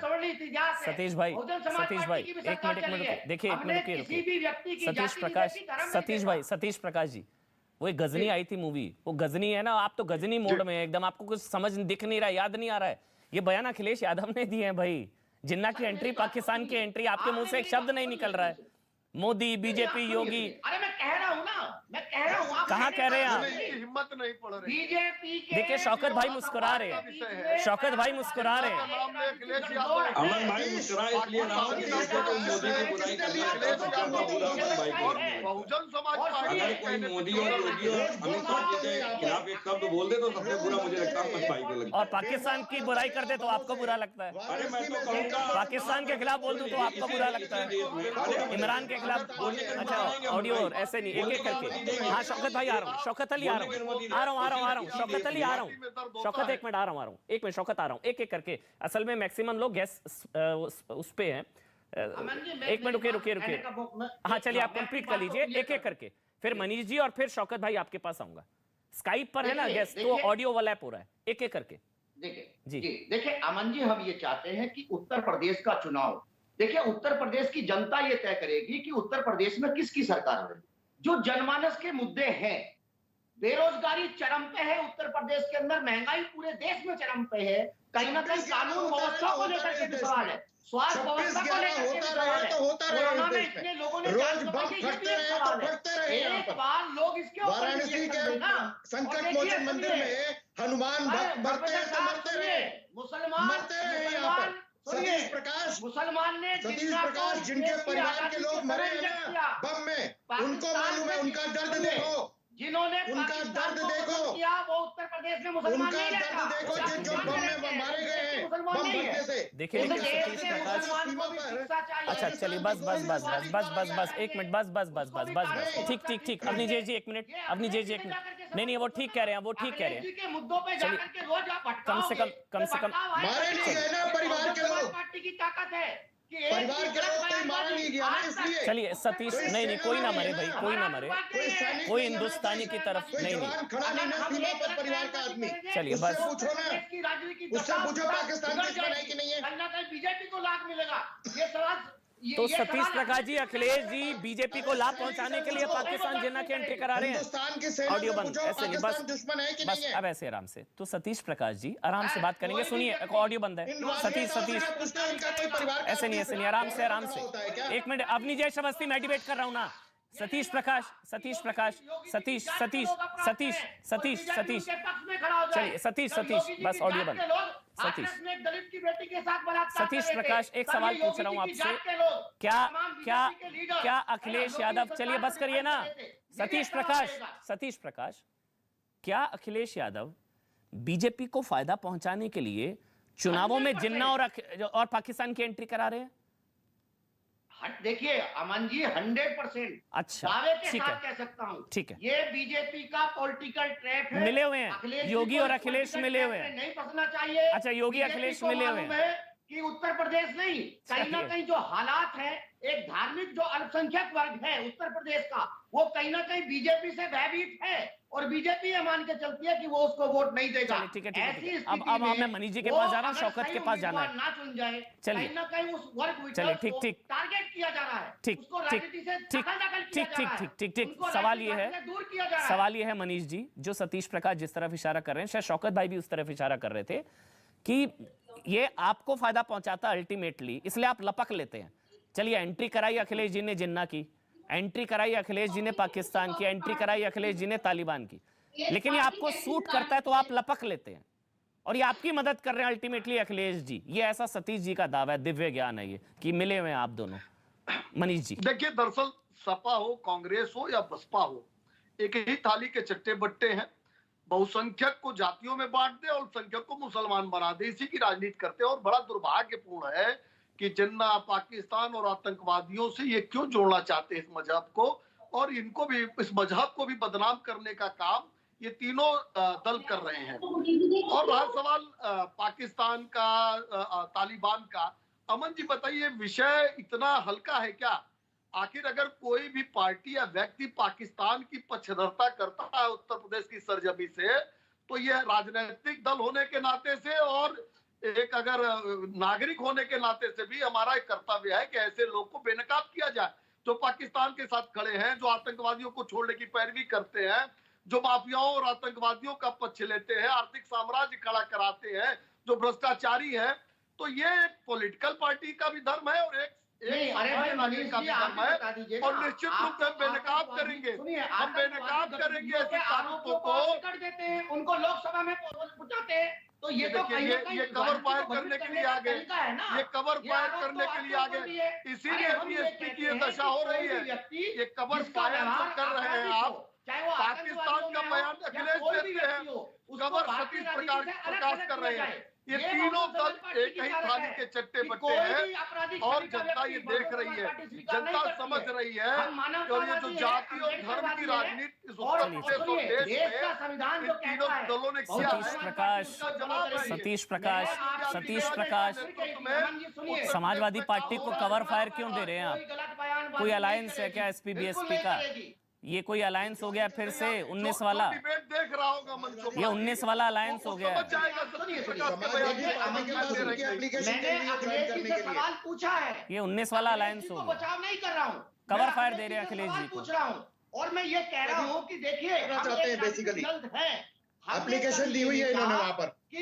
सतीश भाई, एक मिनट देखिए, एक मिनट किसी भी व्यक्ति की सतीश प्रकाश, सतीश प्रकाश जी, वो एक गजनी आई थी मूवी, वो गजनी है ना, आप तो गजनी मोड में एकदम, आपको कुछ समझ दिख नहीं रहा, याद नहीं आ रहा है। ये बयान अखिलेश यादव ने दिए हैं भाई। जिन्ना की एंट्री, पाकिस्तान की एंट्री, आपके मुंह से एक शब्द नहीं निकल रहा है। मोदी, बीजेपी, योगी। अरे मैं कह रहा हूँ ना, मैं कह रहा हूँ। कहाँ कह रहे हैं आप? हिम्मत नहीं पड़ रही। बीजेपी के देखिए शौकत भाई मुस्कुरा रहे हैं, शौकत भाई मुस्कुरा रहे हैं। अमन भाई मुस्कुरा इसलिए रहा हूं कि इसको कोई मोदी की बुराई करने बहुजन समाज पार्टी अगर कोई मोदी और योगी और अमित शाह जी के खिलाफ एक शब्द बोल दे तो सबसे बुरा मुझे लगता है अमित भाई को लगता है। और पाकिस्तान की बुराई कर दे तो आपको बुरा लगता है। अरे मैं तो कहूँगा पाकिस्तान के खिलाफ बोल दूं तो आपको बुरा लगता है। इमरान के खिलाफ, अच्छा ऑडियो ऐसे नहीं, एक एक करके। हाँ शौकत भाई आ रहा हूँ, शौकत अली आ रहा हूँ, शौकत अली आ रहा हूँ, शौकत एक मिनट आ रहा हूँ, एक मिनट शौकत आ रहा हूँ, एक एक करके। असल में मैक्सिमम लोग गैस उस पे हैं। एक मिनट रुकिए। हाँ चलिए आप कंप्लीट कर लीजिए एक एक करके, फिर मनीष जी और फिर शौकत भाई आपके पास आऊंगा। स्काइप पर है ना गैस, तो ऑडियो वाला हो रहा है, एक एक करके। देखिए अमन जी, हम ये चाहते हैं कि उत्तर प्रदेश का चुनाव, देखिए उत्तर प्रदेश की जनता ये तय करेगी कि उत्तर प्रदेश में किसकी सरकार है। जो जनमानस के मुद्दे हैं, बेरोजगारी चरम पे है उत्तर प्रदेश के अंदर, महंगाई पूरे देश में चरम पे है, कहीं ना कहीं कानून व्यवस्था को लेकर के सवाल है, स्वास्थ्य व्यवस्था को लेकर के सवाल है, कोरोना में इतने लोगों ने जान गंवाई, ये भी एक सवाल है। एक बार लोग इसके ऊपर वाराणसी के संकट मोचन मंदिर में हनुमान भक्त मरते रहे तो मरते रहे, मुसलमान सतीश प्रकाश, जिनके परिवार के लोग मरे हैं ना बम में, उनको मालूम है, उनका दर्द देखो, जिन्होंने उनका दर्द देखो किया वो उत्तर प्रदेश में मुसलमान उनका नहीं रहता। दर्द देखो, जो बम में मारे गए हैं, बम फटने से। देखिए सतीश प्रकाश, अच्छा चलिए बस एक मिनट, बस ठीक। अवनी जय जी एक मिनट, नहीं वो ठीक कह रहे हैं, वो ठीक कह रहे हैं। मुद्दों पे जाकर के रोज आप कम से कम मारे नहीं गए ना परिवार के लोग, पार्टी की ताकत है कि परिवार के लोग कोई मारा नहीं गया ना, इसलिए। चलिए सतीश, नहीं कोई ना मरे भाई, कोई ना मरे, कोई हिंदुस्तानी की तरफ नहीं खड़ा नहीं ना सीमा पर परिवार का आदमी। चलिए बस पूछो ना, उससे पूछो पाकिस्तान की बनाई कि नहीं है। कहीं ना कहीं बीजेपी को लाभ मिलेगा, ये सवाल। तो सतीश प्रकाश जी, अखिलेश जी बीजेपी को लाभ पहुंचाने के लिए पाकिस्तान जिन्ना की एंट्री करा रहे हैं। हिंदुस्तान की सेना ऑडियो से बंद, पूछो ऐसे नहीं, पाकिस्तान दुश्मन है कि नहीं है। अब ऐसे आराम से। तो सतीश प्रकाश जी आराम से बात करेंगे, सुनिए ऑडियो बंद है। सतीश ऐसे नहीं, आराम से। एक मिनट, अपनी जय श्रवस्ती मैं डिबेट कर रहा हूँ ना, सतीश प्रकाश सतीश प्रकाश सतीश सतीश सतीश सतीश सतीश चलिए सतीश सतीश बस ऑडियो बंद। सतीश दलित की बेटी के साथ बलात्कार सतीश प्रकाश एक सवाल पूछ रहा हूं आपसे, क्या क्या क्या अखिलेश यादव, चलिए बस करिए ना सतीश प्रकाश क्या अखिलेश यादव बीजेपी को फायदा पहुंचाने के लिए चुनावों में जिन्ना और पाकिस्तान की एंट्री करा रहे हैं? देखिए अमन जी 100% अच्छा दावे के ठीक साथ है, कह सकता हूं, ठीक है, ये बीजेपी का पॉलिटिकल ट्रैप है। मिले हुए हैं योगी और अखिलेश, मिले हुए हैं, नहीं फंसना चाहिए। अच्छा योगी अखिलेश मिले हुए हैं कि उत्तर प्रदेश नहीं, कहीं ना कहीं जो हालात है, एक धार्मिक जो अल्पसंख्यक वर्ग है उत्तर प्रदेश का, वो कहीं ना कहीं बीजेपी से भयभीत है और बीजेपी ये मान के चलती है कि वो उसको वोट नहीं देगा। ठीक है। अब मैं मनीष जी के पास जा रहा हूँ, शौकत के पास जाना है, ना चुन जाए, चलिए कहीं ना कहीं उस वर्ग चलिए ठीक टारगेट किया जा रहा है, ठीक सवाल ये है मनीष जी, जो सतीश प्रकाश जिस तरफ इशारा कर रहे हैं, शायद शौकत भाई भी उस तरफ इशारा कर रहे थे कि ये आपको फायदा पहुंचाता अल्टीमेटली, इसलिए आप लपक लेते हैं। चलिए एंट्री कराई अखिलेश जी ने जिन्ना की, एंट्री कराई अखिलेश जी ने पाकिस्तान की, एंट्री कराई अखिलेश जी ने तालिबान की, लेकिन ये आपको सूट करता है तो आप लपक लेते हैं और ये आपकी मदद कर रहे हैं अल्टीमेटली अखिलेश जी। ये ऐसा सतीश जी का दावा है, दिव्य ज्ञान है ये कि मिले हुए हैं आप दोनों। मनीष जी देखिए, दरअसल सपा हो, कांग्रेस हो या बसपा हो, एक ही थाली के चट्टे बट्टे हैं। बहुसंख्यक को जातियों में बांट दे और अल्पसंख्यक को मुसलमान बना दे, इसी की राजनीति करते हैं। और बड़ा दुर्भाग्यपूर्ण है कि जिन्ना पाकिस्तान और आतंकवादियों से ये क्यों जोड़ना चाहते हैं इस मजहब को, और इनको भी, इस मजहब को भी बदनाम करने का काम ये तीनों दल कर रहे हैं। और रहा सवाल पाकिस्तान का, तालिबान का, अमन जी बताइए, विषय इतना हल्का है क्या? आखिर अगर कोई भी पार्टी या व्यक्ति पाकिस्तान की पक्षधरता करता है उत्तर प्रदेश की सरजमी से, तो यह राजनीतिक दल होने के नाते से और एक अगर नागरिक होने के नाते से भी हमारा एक कर्तव्य है कि ऐसे लोग को बेनकाब किया जाए, जो पाकिस्तान के साथ खड़े हैं, जो आतंकवादियों को छोड़ने की पैरवी करते हैं, जो माफियाओं और आतंकवादियों का पक्ष लेते हैं, आर्थिक साम्राज्य खड़ा कराते हैं, जो भ्रष्टाचारी है। तो ये एक पॉलिटिकल पार्टी का भी धर्म है और एक अरे भाई मनीष जी आप बता दीजिए, और निश्चित रूप से बेनकाब करेंगे, हम बेनकाब करेंगे ऐसे ताकतों को, कर देते हैं, उनको लोकसभा में पहुंचाते हैं। तो ये तो ये कवर फायर करने के लिए आ गए, ये कवर फायर करने के लिए आ गए, इसीलिए बीएसपी की ये दशा हो रही है। ये कवर फायर जो कर रहे हैं आप, पाकिस्तान का बयान अखिलेश देते हैं, कवर सतीश प्रकाश कर रहे हैं। ये तीनों दल एक ही थाली के चट्टे बट्टे हैं और जनता ये देख रही है, जनता समझ रही है। और ये जो जाति और धर्म की राजनीति इस उत्तर प्रदेश और देश में इन तीनों दलों ने किया है, सतीश प्रकाश समाजवादी पार्टी को कवर फायर क्यों दे रहे हैं आप? कोई अलायंस है क्या एसपी बीएसपी का? ये कोई अलायंस हो गया फिर से 19 वाला? डिबेट देख रहा होगा मंचों पर, ये 19 वाला अलायंस हो गया है। सवाल पूछा है, ये 19 वाला अलायंस हो गया। बचाव नहीं कर रहा हूँ, कवर फायर दे रहे हैं अखिलेश जी को। पूछ रहा हूँ और मैं ये कह रहा हूँ कि देखिए बेसिकली है, एप्लीकेशन दी हुई है इन्होंने वहां पर कि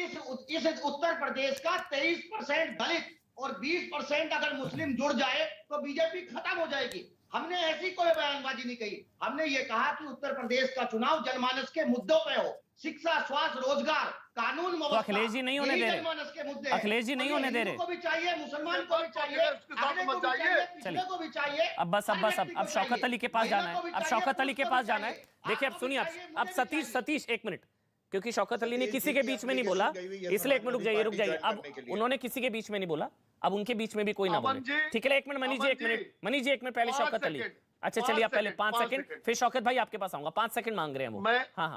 इस उत्तर प्रदेश का 23% दलित और 20% अगर मुस्लिम जुड़ जाए तो बीजेपी खत्म हो जाएगी। हमने ऐसी कोई बयानबाजी नहीं कही, हमने ये कहा कि उत्तर प्रदेश का चुनाव जनमानस के मुद्दों पे हो, शिक्षा, स्वास्थ्य, रोजगार, कानून, तो अखिलेश जी नहीं होने दे रहे, जनमानस के मुद्दे, अखिलेश जी नहीं होने दे रहे, को भी चाहिए, मुसलमान को भी चाहिए, अगले को भी चाहिए, पिछले को भी चाहिए। अब शौकत अली के पास जाना है, अब शौकत अली के पास जाना है। देखिए अब सुनिए, अब सतीश एक मिनट, क्योंकि शौकत अली ने किसी के बीच में नहीं बोला, इसलिए एक मिनट रुक जाइए। अब उन्होंने किसी के बीच में नहीं बोला, अब उनके बीच में भी कोई ना बोले, ठीक है? एक मिनट मनीष जी एक मिनट पहले शौकत अली। अच्छा चलिए, आप पहले 5 सेकंड, फिर शौकत भाई आपके पास आऊंगा। 5 सेकंड मांग रहे हैं वो।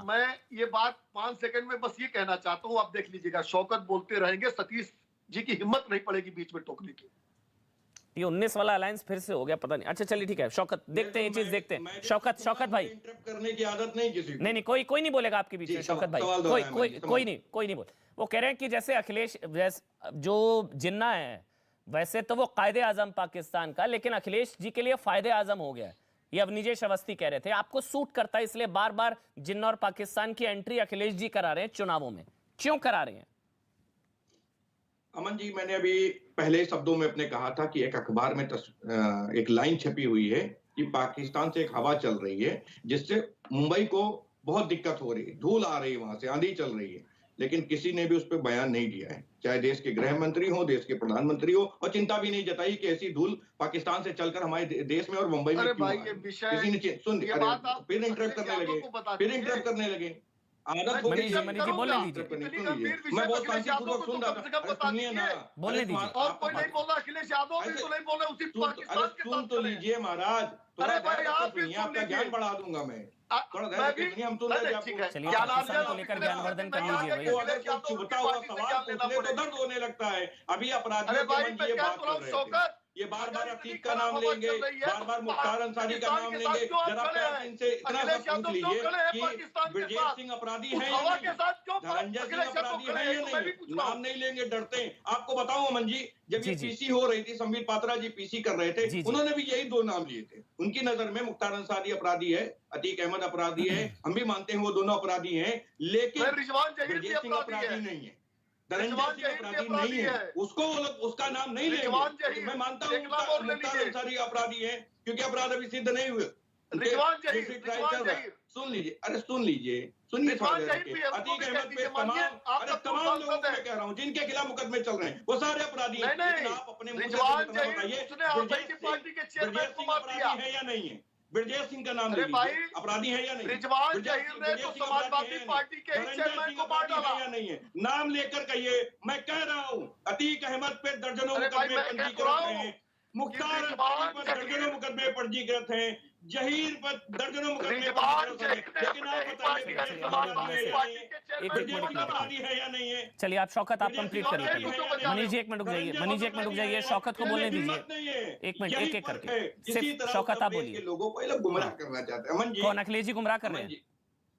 मैं ये बात 5 सेकंड में बस ये कहना चाहता हूँ, आप देख लीजिएगा, शौकत बोलते रहेंगे, सतीश जी की हिम्मत नहीं पड़ेगी बीच में टोकने की। ये 19 वाला अलायंस फिर से हो गया, पता नहीं। अच्छा चलिए ठीक है, शौकत देखते हैं, ये चीज देखते हैं। शौकत भाई करने की आदत नहीं किसी को। नहीं कोई नहीं बोलेगा आपके बीच में। शौकत भाई कोई नहीं बोल। वो कह रहे हैं कि जैसे अखिलेश जो जिन्ना है वैसे तो वो कायदे आजम पाकिस्तान का, लेकिन अखिलेश जी के लिए फायदे आजम हो गया है। ये अवनीजेश अवस्थी कह रहे थे, आपको सूट करता है इसलिए बार बार जिन्ना और पाकिस्तान की एंट्री अखिलेश जी करा रहे हैं चुनावों में। क्यों करा रहे हैं? अमन जी, मैंने अभी पहले शब्दों में अपने कहा था कि एक अखबार में एक लाइन छपी हुई है कि पाकिस्तान से एक हवा चल रही है जिससे मुंबई को बहुत दिक्कत हो रही है, धूल आ रही है, वहां से आंधी चल रही है, लेकिन किसी ने भी उस पर बयान नहीं दिया है, चाहे देश के गृह मंत्री हो, देश के प्रधानमंत्री हो, और चिंता भी नहीं जताई कि ऐसी धूल पाकिस्तान से चलकर हमारे देश में और मुंबई में क्यों आ रही है। किसी ने सुन, फिर इंटरप्ट करने लगे आदत हो गई। मनीष जी बोलने दीजिए, मैं बहुत शांतिपूर्वक सुन रहा था। सुनिए ना, बोलने दीजिए। और कोई नहीं बोल रहा, अखिलेश यादव भी तो नहीं बोल रहे, उसी पाकिस्तान के सुन तो लीजिए महाराज, अरे भाई आप सुनिए, आपका ज्ञान बढ़ा दूंगा मैं, थोड़ा मैं धैर्य भी सुनिए, हम सुन रहे हैं। चलिए पाकिस्तान को लेकर ज्ञानवर्धन कर लीजिए भाई। तो अगर कुछ छुपता हुआ सवाल पूछ ले तो दर्द होने लगता है। अभी अपराधियों के मन ये बात कर रहे थे, ये बार बार अतीक का नाम लेंगे, बार बार मुख्तार अंसारी का नाम लेंगे। जरा प्यार इनसे इतना सा पूछ लीजिए कि ब्रजेश सिंह अपराधी है या नहीं, धनंजय सिंह अपराधी है या नहीं, नाम नहीं लेंगे, डरते हैं। आपको बताऊं अमन जी, जब ये पीसी हो रही थी, संबित पात्रा जी पीसी कर रहे थे, उन्होंने भी यही दो नाम लिए थे। उनकी नजर में मुख्तार अंसारी अपराधी है, अतीक अहमद अपराधी है, हम भी मानते हैं वो दोनों अपराधी हैं, लेकिन ब्रजेश सिंह अपराधी नहीं है, धनंजय सिंह अपराधी नहीं है, उसको उसका नाम नहीं लेंगे। मैं मानता हूँ मुख्तार अंसारी अपराधी है, क्योंकि अपराध अभी सिद्ध नहीं हुए। सुन लीजिए, अरे सुन लीजिए, सुनिए अतीक अहमद पे तमाम लोगों को मैं कह रहा हूँ जिनके खिलाफ मुकदमे चल रहे हैं वो सारे अपराधी हैं। लेकिन आप अपने मुंह से बताइए ब्रजेश सिंह अपराधी है या नहीं है? ब्रजेश सिंह का नाम लीजिए, अपराधी है या नहीं? रिजवान जहीर ने तो समाजवादी पार्टी के ही चेयरमैन को मार डाला या नहीं है? नाम लेकर कहिए। मैं कह रहा हूँ अतीक अहमद पे दर्जनों मुकदमे पंजीकृत हैं, मुख्तार अंसारी पर दर्जनों मुकदमे पंजीकृत हैं, जहीर पर दर्जनों मुकदमे पंजीकृत हैं, लेकिन आप बताइए है या नहीं है? चलिए आप शौकत आप कंप्लीट करिए। मनीष जी एक मिनट रुक जाइए, मनीष जी एक मिनट रुक जाइए, शौकत को बोलने दीजिए, एक मिनट एक एक करके। सिर्फ शौकत आप बोलिए। लोगों को ये लोग गुमराह करना चाहते हैं। अमन जी, कौन? अखिलेश जी गुमराह कर रहे हैं?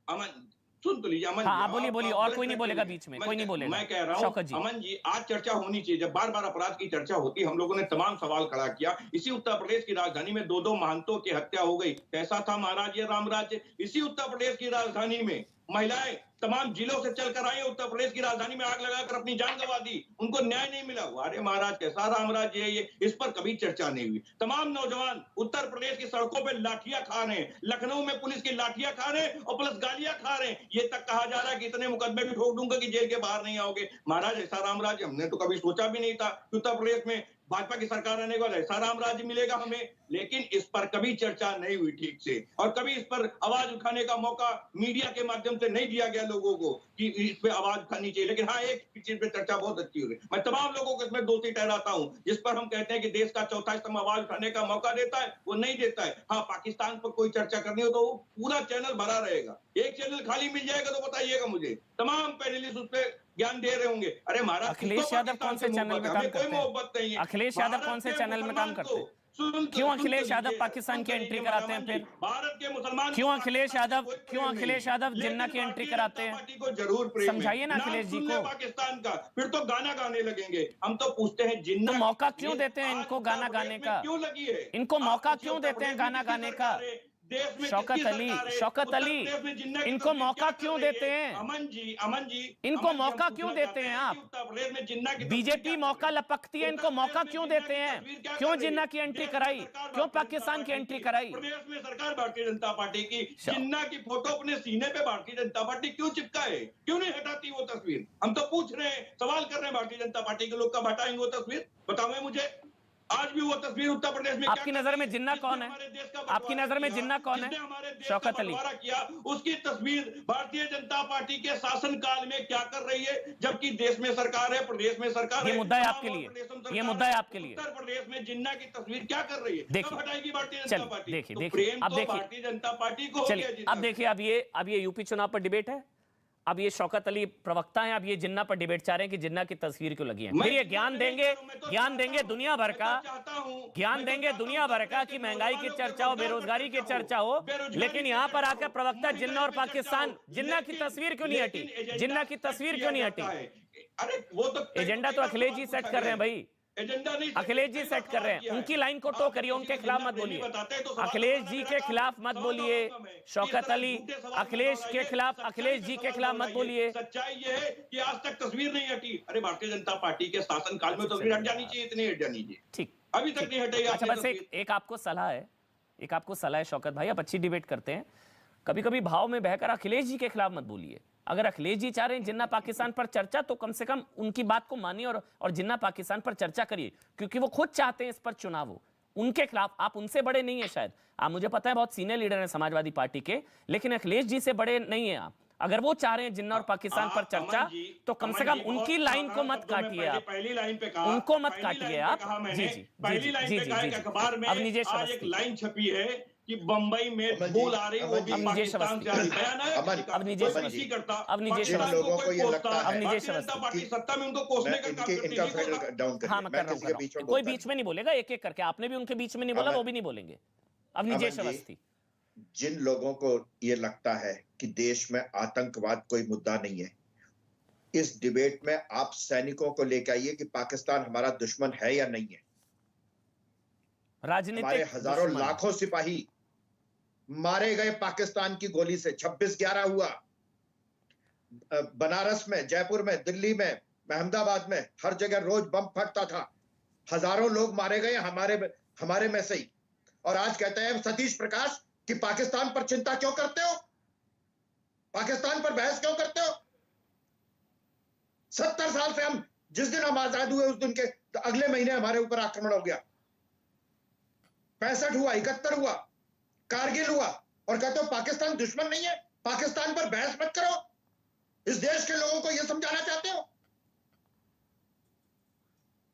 अमन सुन तो लीजिए अमन, हाँ बोलिए बोलिए, और कोई नहीं बोलेगा बीच में, कोई नहीं बोलेगा। मैं कह रहा हूँ अमन जी, आज चर्चा होनी चाहिए। जब बार बार अपराध की चर्चा होती, हम लोगों ने तमाम सवाल खड़ा किया। इसी उत्तर प्रदेश की राजधानी में दो महंतों की हत्या हो गई, कैसा था महाराज ये रामराज्य? इसी उत्तर प्रदेश की राजधानी में महिलाएं तमाम जिलों से चलकर आई, उत्तर प्रदेश की राजधानी में आग लगाकर अपनी जान गंवा दी, उनको न्याय नहीं मिला। अरे महाराज कैसा रामराज्य है ये? इस पर कभी चर्चा नहीं हुई। तमाम नौजवान उत्तर प्रदेश की सड़कों पे लाठियां खा रहे हैं, लखनऊ में पुलिस की लाठियां खा रहे हैं और प्लस गालियां खा रहे हैं। ये तक कहा जा रहा है कि इतने मुकदमे भी ठोक दूंगा कि जेल के बाहर नहीं आओगे। महाराज ऐसा रामराज्य हमने तो कभी सोचा भी नहीं था कि उत्तर प्रदेश में भाजपा की सरकार रहने के बाद ऐसा रामराज्य मिलेगा हमें। लेकिन इस पर कभी चर्चा नहीं हुई ठीक से, और कभी इस पर आवाज उठाने का मौका मीडिया के माध्यम से नहीं दिया गया लोगों को कि इस पे आवाज उठानी चाहिए। लेकिन हाँ, एक चीज पे चर्चा बहुत अच्छी हुई। मैं तमाम लोगों को इसमें दोषी ठहराता हूं, जिस पर हम कहते हैं कि देश का चौथा स्तंभ आवाज उठाने का मौका देता है, वो नहीं देता है। हाँ, पाकिस्तान पर कोई चर्चा करनी हो तो वो पूरा चैनल भरा रहेगा, एक चैनल खाली मिल जाएगा तो बताइएगा मुझे, तमाम पैनलिस्ट उस पर ज्ञान दे रहे होंगे। अरे महाराज, अखिलेश यादव कौन से चैनल में काम करते हैं? मोहब्बत नहीं है। अखिलेश यादव कौन से चैनल में काम करते हैं? क्यों अखिलेश यादव पाकिस्तान की एंट्री कराते हैं? फिर भारत के मुसलमान क्यों अखिलेश यादव जिन्ना की एंट्री कराते हैं? पार्टी को जरूर समझाइए ना अखिलेश जी को। पाकिस्तान का फिर तो गाना गाने लगेंगे। हम तो पूछते हैं जिन्ना तो मौका क्यों देते हैं इनको गाना गाने का? क्यों लगी है इनको मौका क्यों देते हैं गाना गाने का? शौकत अली इनको मौका क्यों देते हैं? अमन जी इनको मौका क्यों देते हैं आप? बीजेपी मौका लपकती है, इनको मौका क्यों देते हैं? क्यों जिन्ना की एंट्री कराई? क्यों पाकिस्तान की एंट्री कराई? प्रदेश में सरकार भारतीय जनता पार्टी की जिन्ना की फोटो अपने सीने पे भारतीय जनता पार्टी क्यों चिपकाए? क्यों नहीं हटाती वो तस्वीर? हम तो पूछ रहे हैं, सवाल कर रहे हैं भारतीय जनता पार्टी के लोग, कब हटाएंगे वो तस्वीर? बताओ मुझे। आज भी वो तस्वीर उत्तर प्रदेश में आपकी नजर में जिन्ना कौन है? आपकी नजर में जिन्ना कौन है? शौकत अली किया, उसकी तस्वीर भारतीय जनता पार्टी के शासन काल में क्या कर रही है, जबकि देश में सरकार है, प्रदेश में सरकार है। ये मुद्दा है आपके लिए, ये मुद्दा है आपके लिए। उत्तर प्रदेश में जिन्ना की तस्वीर क्या कर रही है? देखिए, हटाएगी भारतीय जनता पार्टी? देखिए अब देखिए भारतीय जनता पार्टी को। चलिए अब देखिए, अब ये यूपी चुनाव पर डिबेट है। अब ये शौकत अली प्रवक्ता हैं, अब ये जिन्ना पर डिबेट चाह रहे हैं कि जिन्ना की तस्वीर क्यों लगी है। फिर ये ज्ञान देंगे दुनिया भर का, ज्ञान देंगे दुनिया भर का कि महंगाई की चर्चा हो, बेरोजगारी की चर्चा हो, लेकिन यहाँ पर आकर प्रवक्ता जिन्ना और पाकिस्तान, जिन्ना की तस्वीर क्यों नहीं हटी? जिन्ना की तस्वीर क्यों नहीं हटी? अरे वो तो एजेंडा तो अखिलेश जी सेट कर रहे हैं भाई, एजेंडा नहीं, अखिलेश जी सेट कर रहे हैं। उनकी लाइन को टो करिए, उनके खिलाफ मत बोलिए। अखिलेश जी के खिलाफ मत बोलिए। शौकत अली अखिलेश के खिलाफ, अखिलेश जी के खिलाफ मत बोलिए। सच्चाई ये है कि आज तक तस्वीर नहीं हटी। अरे भारतीय जनता पार्टी के शासन काल में तस्वीर हट जानी चाहिए, इतनी हट जानी चाहिए। ठीक, अभी तक नहीं हटेगी। अच्छा, बस एक आपको सलाह है एक आपको सलाह है शौकत भाई, आप अच्छी डिबेट करते हैं, कभी कभी भाव में बहकर अखिलेश जी के खिलाफ मत बोलिए। अगर अखिलेश जी चाह रहे हैं जिन्ना पाकिस्तान पर चर्चा, तो कम से कम उनकी बात को मानिए और जिन्ना पाकिस्तान पर चर्चा करिए, क्योंकि वो खुद चाहते हैं इस पर चुनाव हो। उनके खिलाफ आप उनसे बड़े नहीं है शायद, आप मुझे पता है बहुत सीनियर लीडर हैं समाजवादी पार्टी के, लेकिन अखिलेश जी से बड़े नहीं है आप। अगर वो चाह रहे हैं जिन्ना और पाकिस्तान पर चर्चा, तो कम से कम उनकी लाइन को मत काटिए आप, पहली लाइन पे कहा, उनको मत काटिए आप। जी जी पहली लाइन पे कहा एक अखबार में आज एक लाइन छपी है कि बम्बई में धूल आ रही, वो भी पाकिस्तान से आ रही। बयान है अब नीजेश अवस्थी करता, अब नीजेश पाकिस्तान को कोई कोसता है, नीजेश भारतीय जनता पार्टी सत्ता में उनको कोसने का काम करती है। हाँ मैं कर रहा हूँ, कोई बीच में नहीं बोलेगा, एक एक करके। आपने भी उनके बीच में नहीं बोला, वो भी नहीं बोलेंगे। अब नीजेश अवस्थी, जिन लोगों को ये लगता है कि देश में आतंकवाद कोई मुद्दा नहीं है, इस डिबेट में आप सैनिकों को लेकर आइए कि पाकिस्तान हमारा दुश्मन है या नहीं है। राजनीतिक हमारे हजारों लाखों सिपाही मारे गए पाकिस्तान की गोली से। 26/11 हुआ बनारस में, जयपुर में, दिल्ली में, अहमदाबाद में, हर जगह रोज बम फटता था, हजारों लोग मारे गए हमारे में से ही। और आज कहते हैं सतीश प्रकाश कि पाकिस्तान पर चिंता क्यों करते हो, पाकिस्तान पर बहस क्यों करते हो। 70 साल से हम, जिस दिन हम आजाद हुए उस दिन के तो अगले महीने हमारे ऊपर आक्रमण हो गया। 65 हुआ, 71 हुआ, कारगिल हुआ, और कहते हो पाकिस्तान दुश्मन नहीं है, पाकिस्तान पर बहस मत करो। इस देश के लोगों को यह समझाना चाहते हो?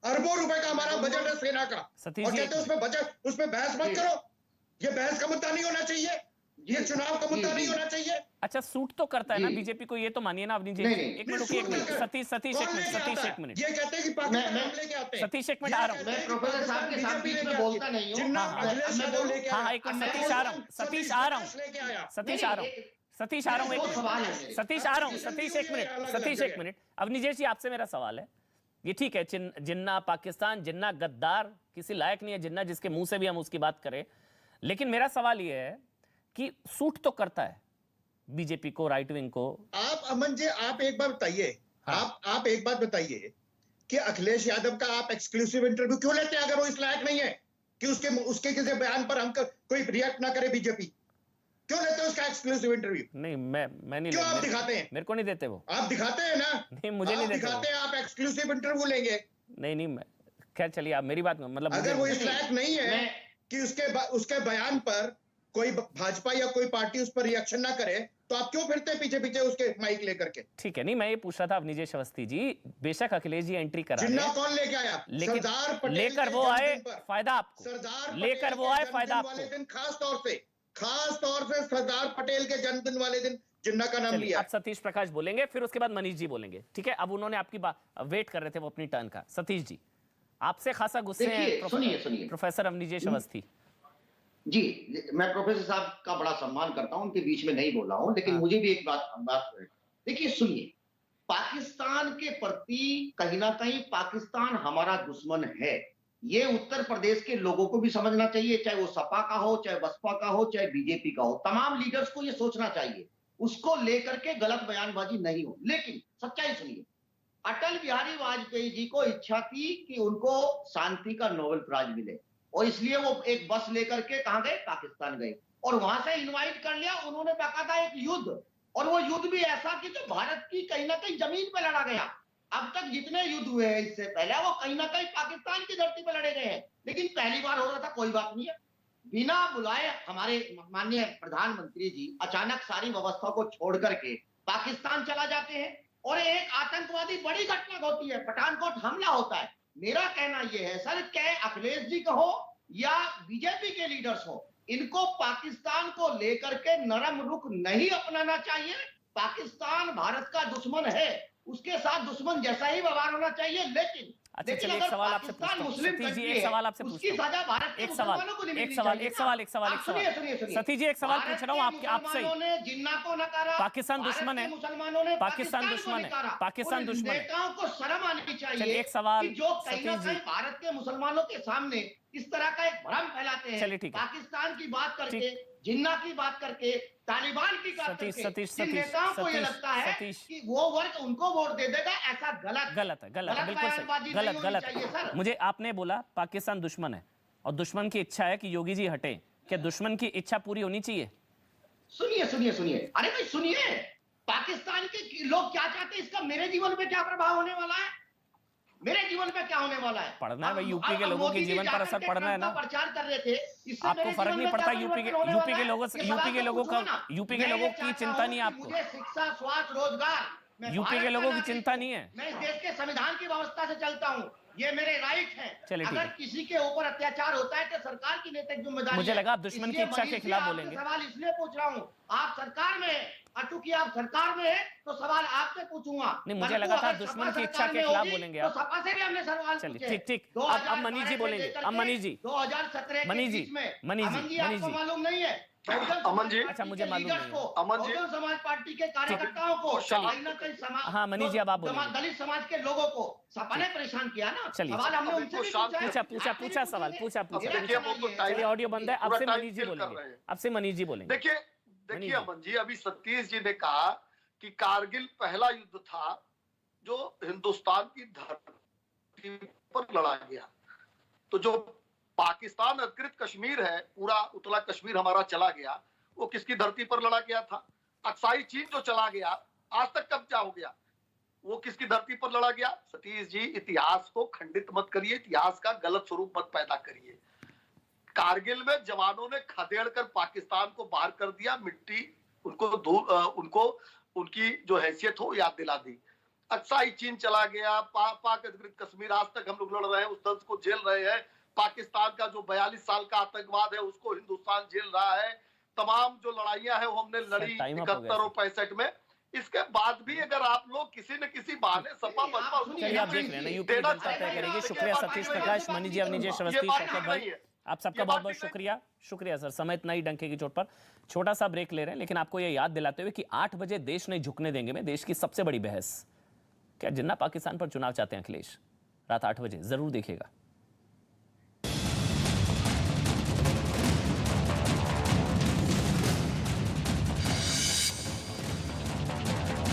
अरबों रुपए का हमारा बजट है सेना का, और कहते हो उसमें बहस मत करो। ये बहस का मुद्दा नहीं होना चाहिए, ये चुनाव का मुद्दा नहीं होना चाहिए। अच्छा सूट तो करता है ना बीजेपी को, ये तो मानिए ना। अपनी एक मिनट रुकिए, सतीश एक मिनट, ये कहते हैं कि पाकिस्तान हम लेके आते हैं। सतीश एक मिनट आ रहा हूँ, मैं प्रोफेसर साहब के साथ बीच में बोलता नहीं हूँ। हाँ एक मिनट, सतीश आ रहा हूँ, सतीश आ रहा हूँ, सतीश एक मिनट। अब नीजेश जी आपसे मेरा सवाल है, ये ठीक है जिन्ना पाकिस्तान, जिन्ना गद्दार, किसी लायक नहीं है जिन्ना जिसके मुंह से भी हम उसकी बात करें, लेकिन मेरा सवाल ये है कि सूट तो करता है बीजेपी को, राइट विंग को। आप अमन जी, आप एक बात बताइए, आप एक बात बताइए कि अखिलेश यादव का आप एक्सक्लूसिव इंटरव्यू क्यों लेते हैं अगर वो इस लायक नहीं है कि उसके किसी बयान पर हम कोई रिएक्ट ना करे। बीजेपी क्यों लेते हैं उसका एक्सक्लूसिव इंटरव्यू? नहीं मैं नहीं, क्यों आप दिखाते हैं? मेरे को नहीं देते वो। आप दिखाते हैं ना? नहीं मुझे नहीं देते, दिखाते हैं, आप एक्सक्लूसिव इंटरव्यू लेंगे। नहीं मैं, खैर चलिए आप मेरी बात मतलब, अगर वो इस लायक नहीं है कि उसके बयान पर कोई भाजपा या कोई पार्टी उस पर रिएक्शन ना करे, तो आप क्यों फिरते हैं पीछे पीछे उसके माइक लेकर के? ठीक है, नहीं मैं ये पूछ रहा था नीजेश अवस्थी जी, बेशक अखिलेश जी एंट्री करा जिन्ना कौन लेके आया? लेकिन सरदार पटेल लेकर वो आए फायदा आपको, सरदार लेकर वो आए फायदा आपको। खास तौर से सरदार पटेल के जन्मदिन वाले दिन जिन्ना का नाम लिया। अब सतीश प्रकाश बोलेंगे, फिर उसके बाद मनीष जी बोलेंगे, ठीक है? अब उन्होंने आपकी बात वेट कर रहे थे वो अपनी टर्न का। सतीश जी आपसे खासा गुस्से हैं सुनिए प्रोफेसर अवनीजेश अवस्थी जी। मैं प्रोफेसर साहब का बड़ा सम्मान करता हूं, उनके बीच में नहीं बोला हूं, लेकिन मुझे भी एक बात देखिए, सुनिए, पाकिस्तान के प्रति कहीं ना कहीं पाकिस्तान हमारा दुश्मन है, ये उत्तर प्रदेश के लोगों को भी समझना चाहिए, चाहे वो सपा का हो, चाहे बसपा का हो, चाहे बीजेपी का हो। तमाम लीडर्स को ये सोचना चाहिए, उसको लेकर के गलत बयानबाजी नहीं हो। लेकिन सच्चाई सुनिए, अटल बिहारी वाजपेयी जी को इच्छा थी कि उनको शांति का नोबेल प्राइज मिले, और इसलिए वो एक बस लेकर के कहां गए? पाकिस्तान गए, और वहां से इनवाइट कर लिया उन्होंने बाकायदा एक युद्ध, और वो युद्ध भी ऐसा कि जो भारत की कहीं ना कहीं जमीन पे लड़ा गया। अब तक जितने युद्ध हुए हैं इससे पहले, वो कहीं ना कहीं पाकिस्तान की धरती पे लड़े गए हैं, लेकिन पहली बार हो रहा था। कोई बात नहीं है, बिना बुलाए हमारे माननीय प्रधानमंत्री जी अचानक सारी व्यवस्था को छोड़ करके पाकिस्तान चला जाते हैं, और एक आतंकवादी बड़ी घटना होती है, पठानकोट हमला होता है। मेरा कहना यह है सर, चाहे अखिलेश जी का हो या बीजेपी के लीडर्स हो, इनको पाकिस्तान को लेकर के नरम रुख नहीं अपनाना चाहिए। पाकिस्तान भारत का दुश्मन है, उसके साथ दुश्मन जैसा ही व्यवहार होना चाहिए। लेकिन अच्छा चलिए एक सवाल आपसे पूछता हूं सतीश जी, एक सवाल आपसे पूछता हूं, एक सवाल सतीश जी, एक सवाल पूछ रहा हूं आपसे। जिन्ना को नकारा, पाकिस्तान दुश्मन है, मुसलमानों ने पाकिस्तान दुश्मन है, पाकिस्तान दुश्मन है। नेताओं को शर्म आनी चाहिए। एक सवाल जो कहीं ना कहीं भारत के मुसलमानों के सामने इस तरह का एक भ्रम फैलाते हैं, पाकिस्तान की बात करके, जिन्ना की बात करके, तालिबान की बात करके, जिन नेताओं को ये लगता है कि वो वर्ग उनको वोट दे देगा, ऐसा गलत है, बिल्कुल गलत। मुझे आपने बोला पाकिस्तान दुश्मन है और दुश्मन की इच्छा है कि योगी जी हटे, क्या दुश्मन की इच्छा पूरी होनी चाहिए? सुनिए सुनिए सुनिए, अरे भाई सुनिए, पाकिस्तान के लोग क्या चाहते हैं, इसका मेरे जीवन पे क्या प्रभाव होने वाला है? मेरे जीवन पे क्या होने वाला है? पढ़ना है भाई, यूपी के लोगों के जीवन पर असर पड़ना है ना। प्रचार कर रहे थे, आपको फर्क नहीं पड़ता यूपी के लोगों की चिंता नहीं है आपको? मुझे शिक्षा, स्वास्थ्य, रोजगार, यूपी के लोगों की चिंता नहीं है? मैं इस देश के संविधान की व्यवस्था से चलता हूँ, ये मेरे राइट हैं। चलिए ठीक अगर है। किसी के ऊपर अत्याचार होता है तो सरकार की नैतिक जिम्मेदारी है। मुझे लगा आप दुश्मन की इच्छा के खिलाफ बोलेंगे। सवाल इसलिए पूछ रहा हूँ, आप सरकार में हैं, चूंकि आप सरकार में है तो सवाल आपसे पूछूंगा। नहीं, मुझे लगा था दुश्मन की इच्छा के खिलाफ बोलेंगे आप। तो सपा से भी हमने सवाल पूछे। चलिए ठीक। अब मनीष जी बोलेंगे। अब मनीष जी 2017 मनीष जी आपको मालूम नहीं है? अमन जी, अच्छा मुझे मालूम नहीं है। अमन जी, बहुजन समाज पार्टी के कार्यकर्ताओं को, कहीं ना कहीं हाँ मनीष जी अब आप बोलेंगे। दलित समाज के लोगों को सपा ने परेशान किया ना। चलिए सवाल हमने उनसे भी पूछा सवाल चलिए ऑडियो बंद है। आपसे मनीष जी बोलेंगे। आपसे मनीष जी बोलेंगे। देखिए अमन जी, अभी सतीश जी ने कहा कि कारगिल पहला युद्ध था जो हिंदुस्तान की धरती पर लड़ा गया। तो जो पाकिस्तान अधिकृत कश्मीर है, पूरा उत्तरा कश्मीर हमारा चला गया, वो किसकी धरती पर लड़ा गया था? अक्साई चीन जो चला गया, आज तक कब्जा हो गया, वो किसकी धरती पर लड़ा गया? सतीश जी, इतिहास को खंडित मत करिए, इतिहास का गलत स्वरूप मत पैदा करिए। कारगिल में जवानों ने खदेड़ कर पाकिस्तान को बाहर कर दिया, मिट्टी उनको उनकी जो हैसियत हो याद दिला दी। अक्साई चीन चला गया, पाक अधिकृत कश्मीर आज तक हम लोग लड़ रहे हैं, उस दर्द को झेल रहे हैं। पाकिस्तान का जो 42 साल का आतंकवाद है उसको हिंदुस्तान झेल रहा है। तमाम जो लड़ाइयां हैं वो हमने लड़ी 71 और 65 में। इसके बाद भी अगर आप लोग किसी न किसी बहाने सपा बसपा चलिए आप देख रहे हैं यूपी की जनता तय करेगी। शुक्रिया सतीश प्रकाश, मनीष जी, अवनीश श्रीवास्तव, शौकत भाई, आप सबका बहुत बहुत शुक्रिया सर। समय इतना ही डंके की चोट पर छोटा सा ब्रेक ले रहे हैं, लेकिन आपको यह याद दिलाते हुए कि 8 बजे देश नहीं झुकने देंगे में देश की सबसे बड़ी बहस, क्या जिन्ना पाकिस्तान पर चुनाव चाहते हैं अखिलेश, रात 8 बजे जरूर देखिएगा।